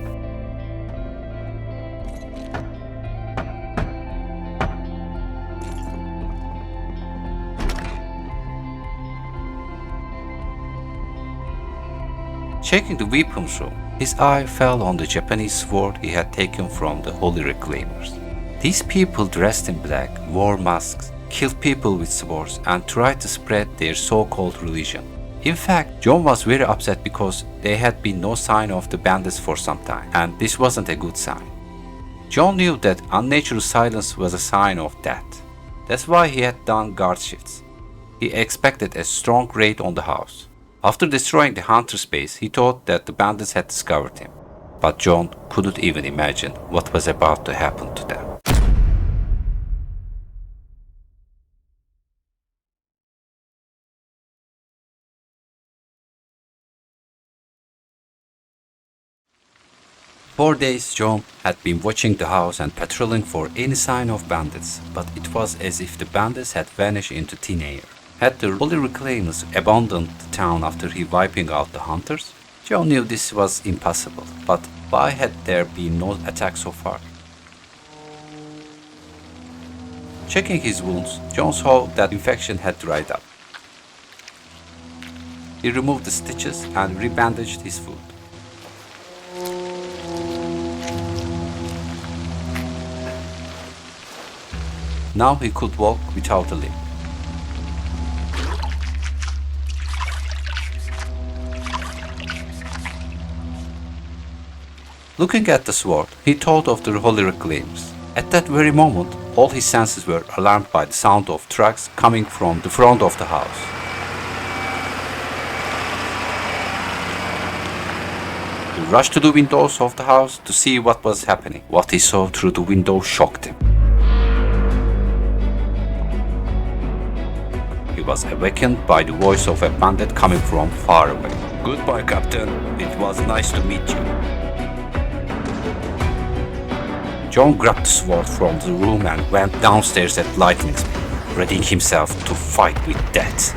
Checking the weapons room, his eye fell on the Japanese sword he had taken from the Holy Reclaimers. These people dressed in black, wore masks, killed people with swords, and tried to spread their so-called religion. In fact, John was very upset because there had been no sign of the bandits for some time, and this wasn't a good sign. John knew that unnatural silence was a sign of death. That's why he had done guard shifts. He expected a strong raid on the house. After destroying the hunter's base, he thought that the bandits had discovered him. But John couldn't even imagine what was about to happen to them. 4 days John had been watching the house and patrolling for any sign of bandits, but it was as if the bandits had vanished into thin air. Had the Holy Reclaimers abandoned the town after wiping out the hunters? John knew this was impossible, but why had there been no attack so far? Checking his wounds, John saw that infection had dried up. He removed the stitches and rebandaged his foot. Now he could walk without a limp. Looking at the sword, he thought of the Holy Reclaimers. At that very moment, all his senses were alarmed by the sound of trucks coming from the front of the house. He rushed to the windows of the house to see what was happening. What he saw through the window shocked him. He was awakened by the voice of a bandit coming from far away. "Goodbye, Captain. It was nice to meet you." John grabbed the sword from the room and went downstairs at lightning speed, readying himself to fight with death.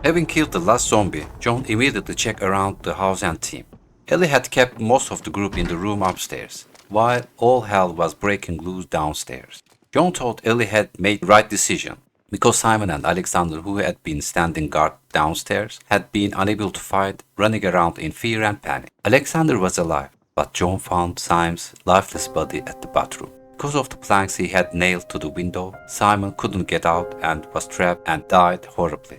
Having killed the last zombie, John immediately checked around the house and team. Ellie had kept most of the group in the room upstairs, while all hell was breaking loose downstairs. John thought Ellie had made the right decision, because Simon and Alexander, who had been standing guard downstairs, had been unable to fight, running around in fear and panic. Alexander was alive, but John found Simon's lifeless body at the bathroom. Because of the planks he had nailed to the window, Simon couldn't get out and was trapped and died horribly.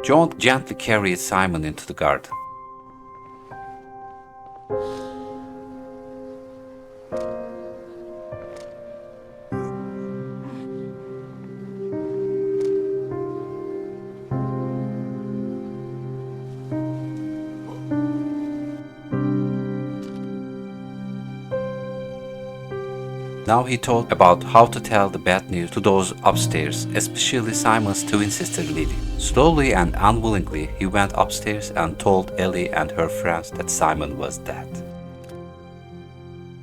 John gently carried Simon into the garden. Now he thought about how to tell the bad news to those upstairs, especially Simon's twin sister Lily. Slowly and unwillingly, he went upstairs and told Ellie and her friends that Simon was dead.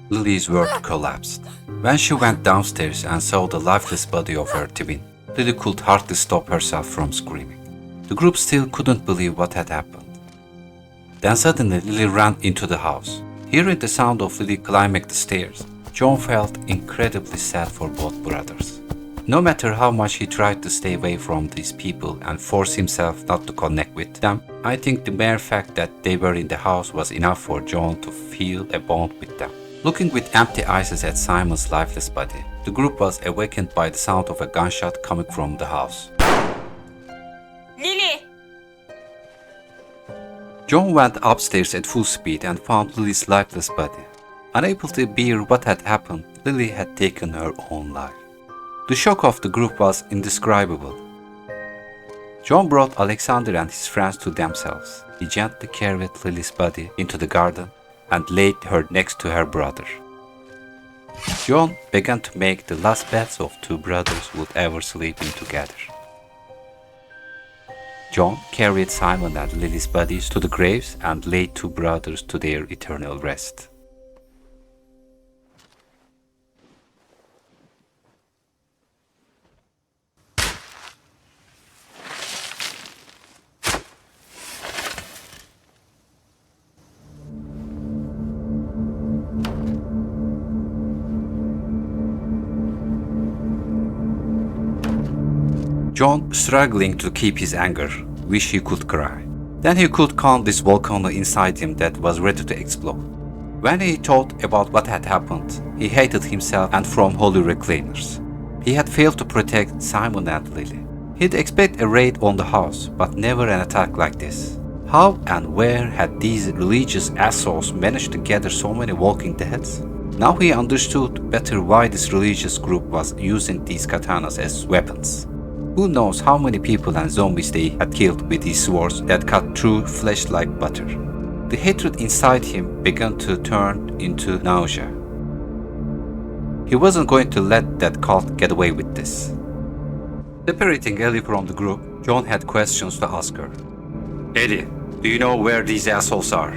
Lily's world collapsed. When she went downstairs and saw the lifeless body of her twin, Lily could hardly stop herself from screaming. The group still couldn't believe what had happened. Then suddenly Lily ran into the house. Hearing the sound of Lily climbing the stairs, John felt incredibly sad for both brothers. No matter how much he tried to stay away from these people and force himself not to connect with them, I think the mere fact that they were in the house was enough for John to feel a bond with them. Looking with empty eyes at Simon's lifeless body, the group was awakened by the sound of a gunshot coming from the house. Lily! John went upstairs at full speed and found Lily's lifeless body. Unable to bear what had happened, Lily had taken her own life. The shock of the group was indescribable. John brought Alexander and his friends to themselves. He gently carried Lily's body into the garden and laid her next to her brother. John began to make the last beds of two brothers would ever sleep in together. John carried Simon and Lily's bodies to the graves and laid two brothers to their eternal rest. John, struggling to keep his anger, wished he could cry. Then he could calm this volcano inside him that was ready to explode. When he thought about what had happened, he hated himself and from holy reclaimers. He had failed to protect Simon and Lily. He'd expect a raid on the house, but never an attack like this. How and where had these religious assholes managed to gather so many walking deads? Now he understood better why this religious group was using these katanas as weapons. Who knows how many people and zombies they had killed with these swords that cut through flesh like butter. The hatred inside him began to turn into nausea. He wasn't going to let that cult get away with this. Separating Ellie from the group, John had questions to ask her. Ellie, do you know where these assholes are?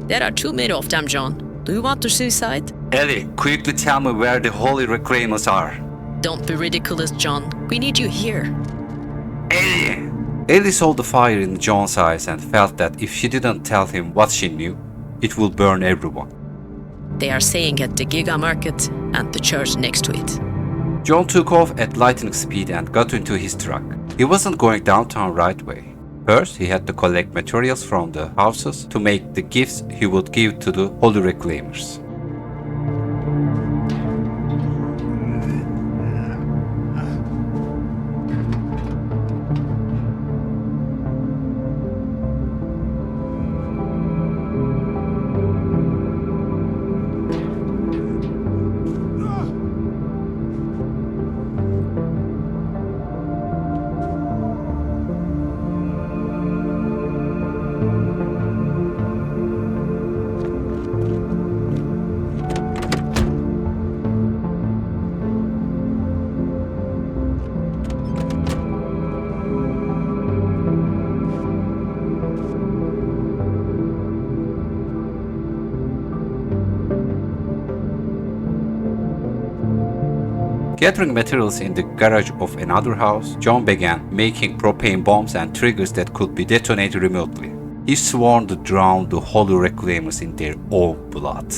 There are too many of them, John. Do you want to suicide? Ellie, quickly tell me where the holy reclaimers are. Don't be ridiculous, John. We need you here. Ellie! Ellie saw the fire in John's eyes and felt that if she didn't tell him what she knew, it would burn everyone. They are staying at the Giga Market and the church next to it. John took off at lightning speed and got into his truck. He wasn't going downtown right away. First, he had to collect materials from the houses to make the gifts he would give to the holy reclaimers. Gathering materials in the garage of another house, John began making propane bombs and triggers that could be detonated remotely. He swore to drown the holy reclaimers in their own blood.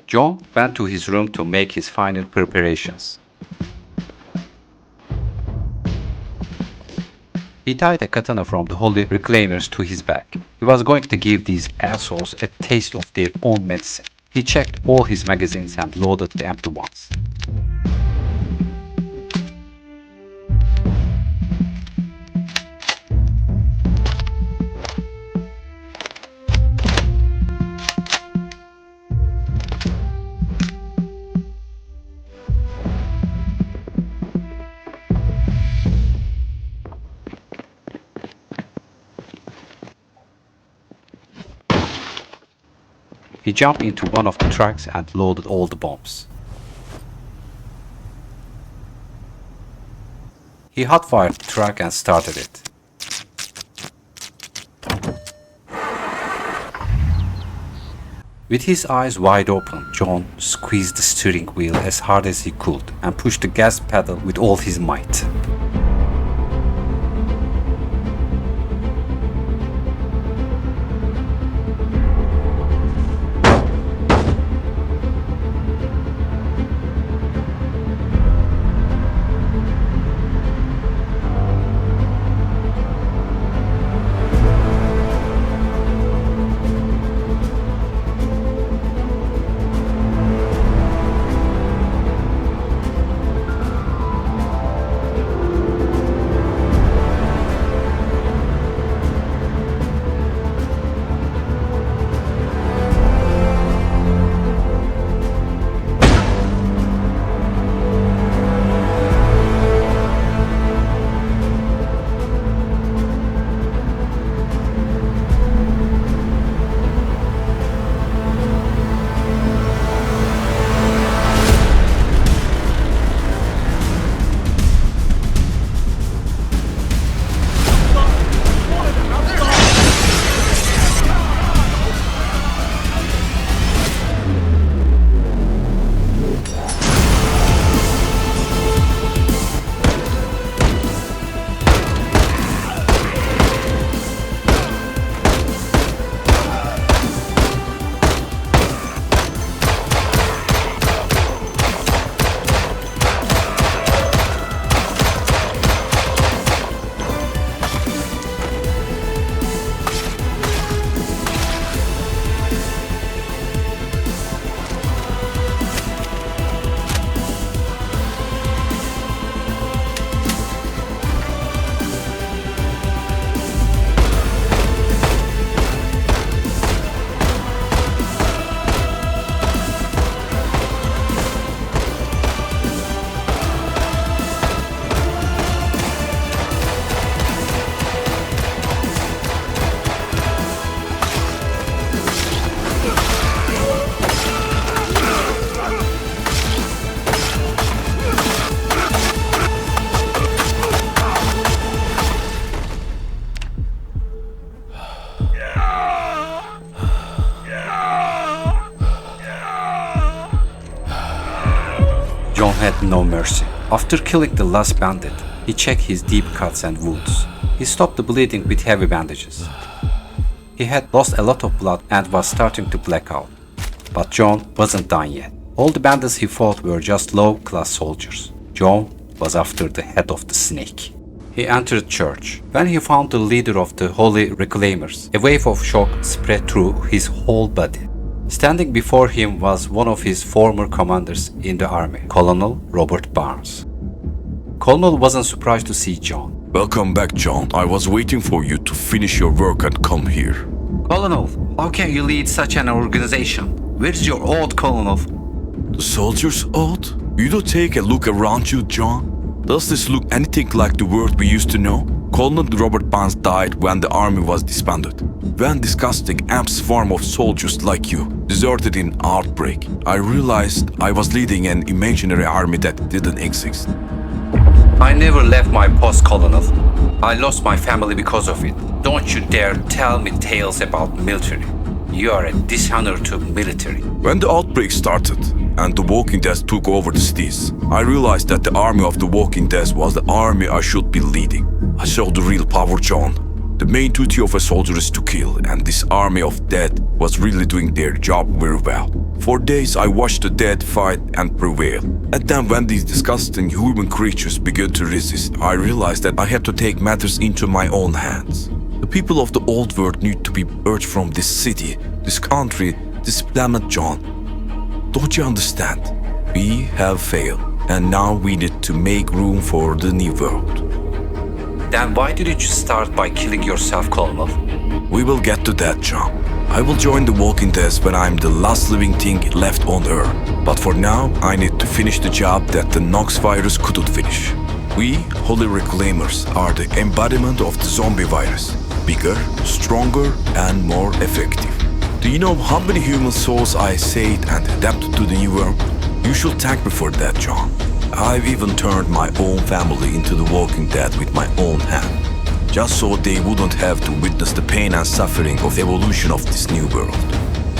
John went to his room to make his final preparations. He tied a katana from the holy reclaimers to his back. He was going to give these assholes a taste of their own medicine. He checked all his magazines and loaded the empty ones. He jumped into one of the trucks and loaded all the bombs. He hot-fired the truck and started it. With his eyes wide open, John squeezed the steering wheel as hard as he could and pushed the gas pedal with all his might. John had no mercy. After killing the last bandit, he checked his deep cuts and wounds. He stopped the bleeding with heavy bandages. He had lost a lot of blood and was starting to black out. But John wasn't done yet. All the bandits he fought were just low-class soldiers. John was after the head of the snake. He entered church. When he found the leader of the Holy Reclaimers, a wave of shock spread through his whole body. Standing before him was one of his former commanders in the army, Colonel Robert Barnes. Colonel wasn't surprised to see John. Welcome back, John. I was waiting for you to finish your work and come here. Colonel, how can you lead such an organization? Where's your oath, Colonel? The soldier's oath? You do take a look around you, John. Does this look anything like the world we used to know? Colonel Robert Barnes died when the army was disbanded. When disgusting amp swarm of soldiers like you deserted in outbreak, I realized I was leading an imaginary army that didn't exist. I never left my post, Colonel. I lost my family because of it. Don't you dare tell me tales about military. You are a dishonor to military. When the outbreak started and the Walking Dead took over the cities, I realized that the army of the Walking Dead was the army I should be leading. I saw the real power, John. The main duty of a soldier is to kill, and this army of dead was really doing their job very well. For days I watched the dead fight and prevail. And then when these disgusting human creatures began to resist, I realized that I had to take matters into my own hands. The people of the old world need to be purged from this city, this country, this planet, John. Don't you understand? We have failed, and now we need to make room for the new world. Then why didn't you start by killing yourself, Colonel? We will get to that, John. I will join the Walking Dead when I'm the last living thing left on Earth. But for now, I need to finish the job that the Nox virus couldn't finish. We, Holy Reclaimers, are the embodiment of the zombie virus. Bigger, stronger, and more effective. Do you know how many human souls I saved and adapted to the new world? You should thank me for that, John. I've even turned my own family into the Walking Dead with my own hand, just so they wouldn't have to witness the pain and suffering of the evolution of this new world.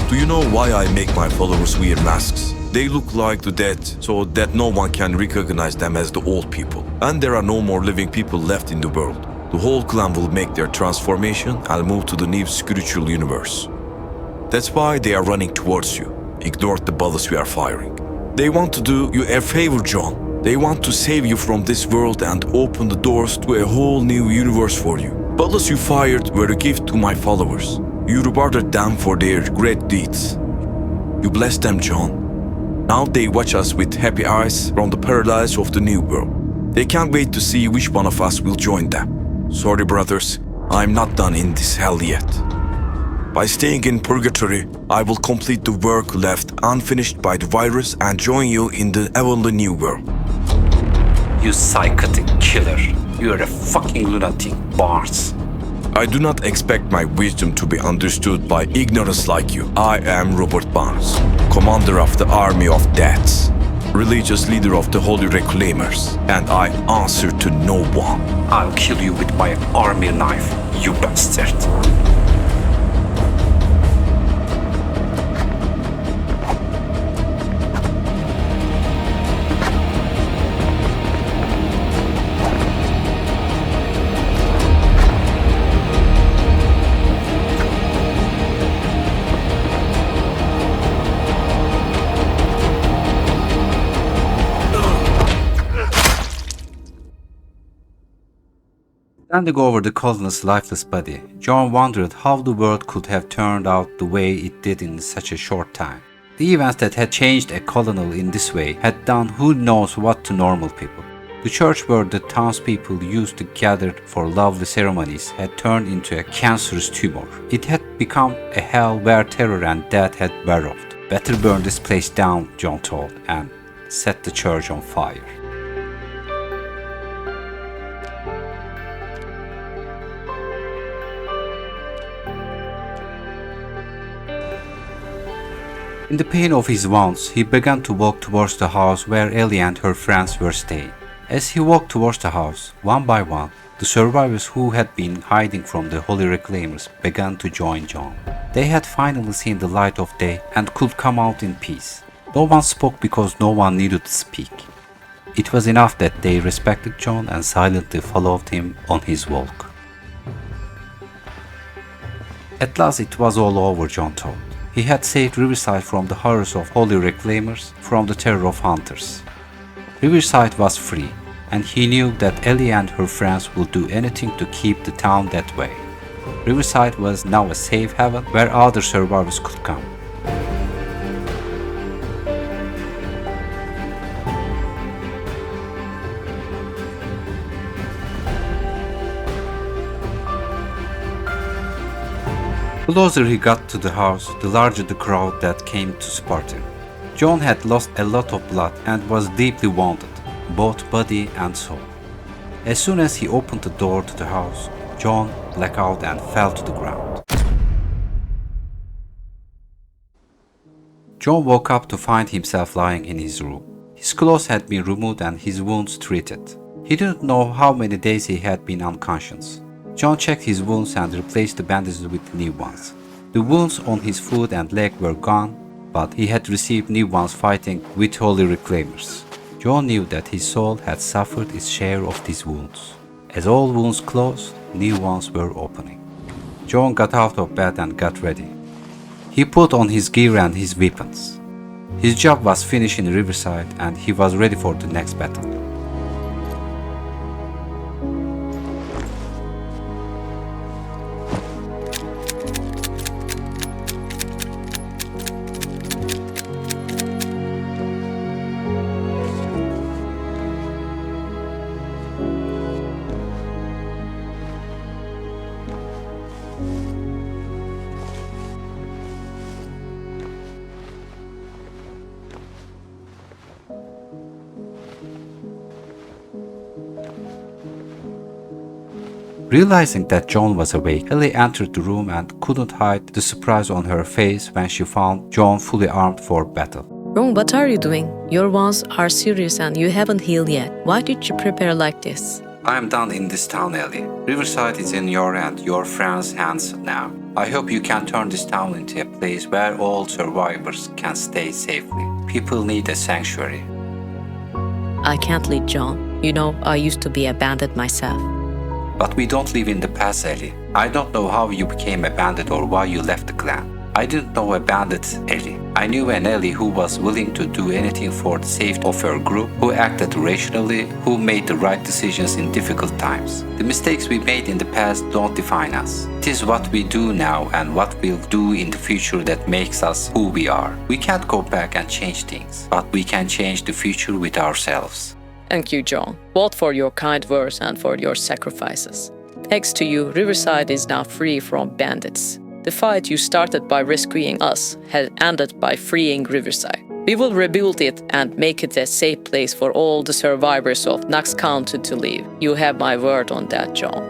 Do you know why I make my followers wear masks? They look like the dead, so that no one can recognize them as the old people. And there are no more living people left in the world. The whole clan will make their transformation and move to the new spiritual universe. That's why they are running towards you. Ignore the bullets we are firing. They want to do you a favor, John. They want to save you from this world and open the doors to a whole new universe for you. Bullets you fired were a gift to my followers. You rewarded them for their great deeds. You blessed them, John. Now they watch us with happy eyes from the paradise of the new world. They can't wait to see which one of us will join them. Sorry, brothers, I'm not done in this hell yet. By staying in purgatory, I will complete the work left unfinished by the virus and join you in the heavenly new world. You psychotic killer. You're a fucking lunatic, Barnes. I do not expect my wisdom to be understood by ignorance like you. I am Robert Barnes, commander of the army of deaths, religious leader of the Holy Reclaimers, and I answer to no one. I'll kill you with my army knife, you bastard. Standing over the colonel's lifeless body, John wondered how the world could have turned out the way it did in such a short time. The events that had changed a colonel in this way had done who knows what to normal people. The church where the townspeople used to gather for lovely ceremonies had turned into a cancerous tumor. It had become a hell where terror and death had barrowed. Better burn this place down, John thought, and set the church on fire. In the pain of his wounds, he began to walk towards the house where Ellie and her friends were staying. As he walked towards the house, one by one, the survivors who had been hiding from the Holy Reclaimers began to join John. They had finally seen the light of day and could come out in peace. No one spoke because no one needed to speak. It was enough that they respected John and silently followed him on his walk. At last it was all over, John thought. He had saved Riverside from the horrors of Holy Reclaimers, from the terror of hunters. Riverside was free, and he knew that Ellie and her friends would do anything to keep the town that way. Riverside was now a safe haven where other survivors could come. Closer he got to the house, the larger the crowd that came to support him. John had lost a lot of blood and was deeply wounded, both body and soul. As soon as he opened the door to the house, John blacked out and fell to the ground. John woke up to find himself lying in his room. His clothes had been removed and his wounds treated. He didn't know how many days he had been unconscious. John checked his wounds and replaced the bandages with new ones. The wounds on his foot and leg were gone, but he had received new ones fighting with holy reclaimers. John knew that his soul had suffered its share of these wounds. As all wounds closed, new ones were opening. John got out of bed and got ready. He put on his gear and his weapons. His job was finished in Riverside and he was ready for the next battle. Realizing that John was awake, Ellie entered the room and couldn't hide the surprise on her face when she found John fully armed for battle. Ron, what are you doing? Your wounds are serious and you haven't healed yet. Why did you prepare like this? I am done in this town, Ellie. Riverside is in your and your friends' hands now. I hope you can turn this town into a place where all survivors can stay safely. People need a sanctuary. I can't lead John. You know, I used to be a bandit myself. But we don't live in the past, Ellie. I don't know how you became a bandit or why you left the clan. I didn't know a bandit, Ellie. I knew an Ellie who was willing to do anything for the safety of her group, who acted rationally, who made the right decisions in difficult times. The mistakes we made in the past don't define us. It is what we do now and what we'll do in the future that makes us who we are. We can't go back and change things, but we can change the future with ourselves. Thank you, John, both for your kind words and for your sacrifices. Thanks to you, Riverside is now free from bandits. The fight you started by rescuing us has ended by freeing Riverside. We will rebuild it and make it a safe place for all the survivors of Knox County to live. You have my word on that, John.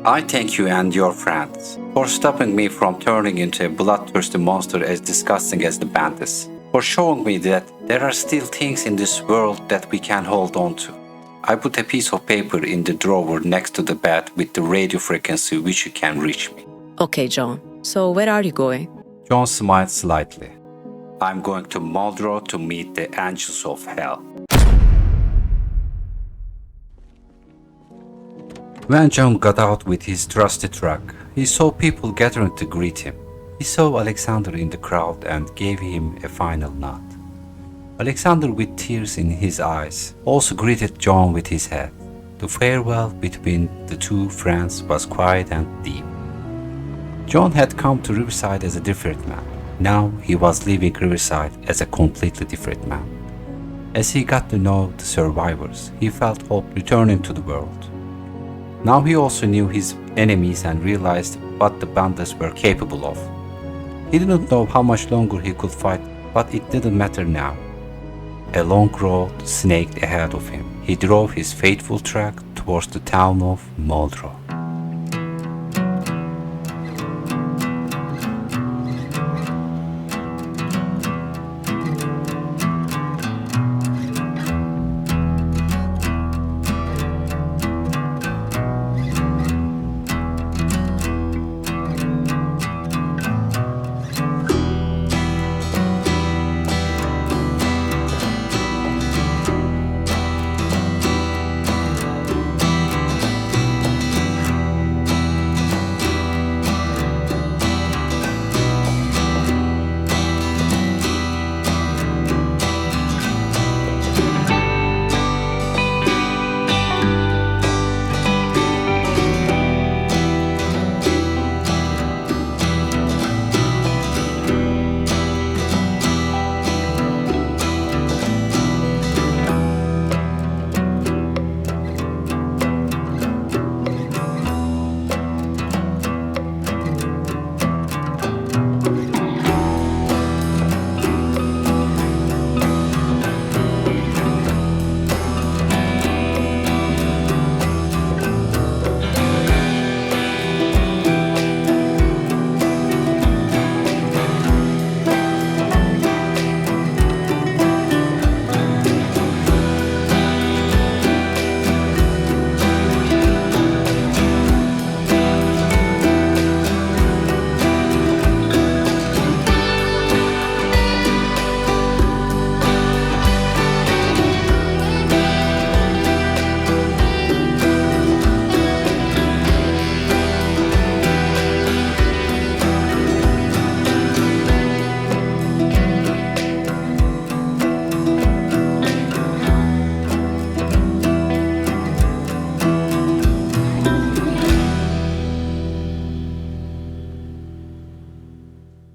I thank you and your friends for stopping me from turning into a bloodthirsty monster as disgusting as the bandits. For showing me that there are still things in this world that we can hold on to. I put a piece of paper in the drawer next to the bed with the radio frequency which you can reach me. Okay, John. So where are you going? John smiled slightly. I'm going to Muldrow to meet the angels of hell. When John got out with his trusty truck, he saw people gathering to greet him. He saw Alexander in the crowd and gave him a final nod. Alexander, with tears in his eyes, also greeted John with his head. The farewell between the two friends was quiet and deep. John had come to Riverside as a different man. Now he was leaving Riverside as a completely different man. As he got to know the survivors, he felt hope returning to the world. Now he also knew his enemies and realized what the bandits were capable of. He didn't know how much longer he could fight, but it didn't matter now. A long road snaked ahead of him. He drove his faithful truck towards the town of Muldrow.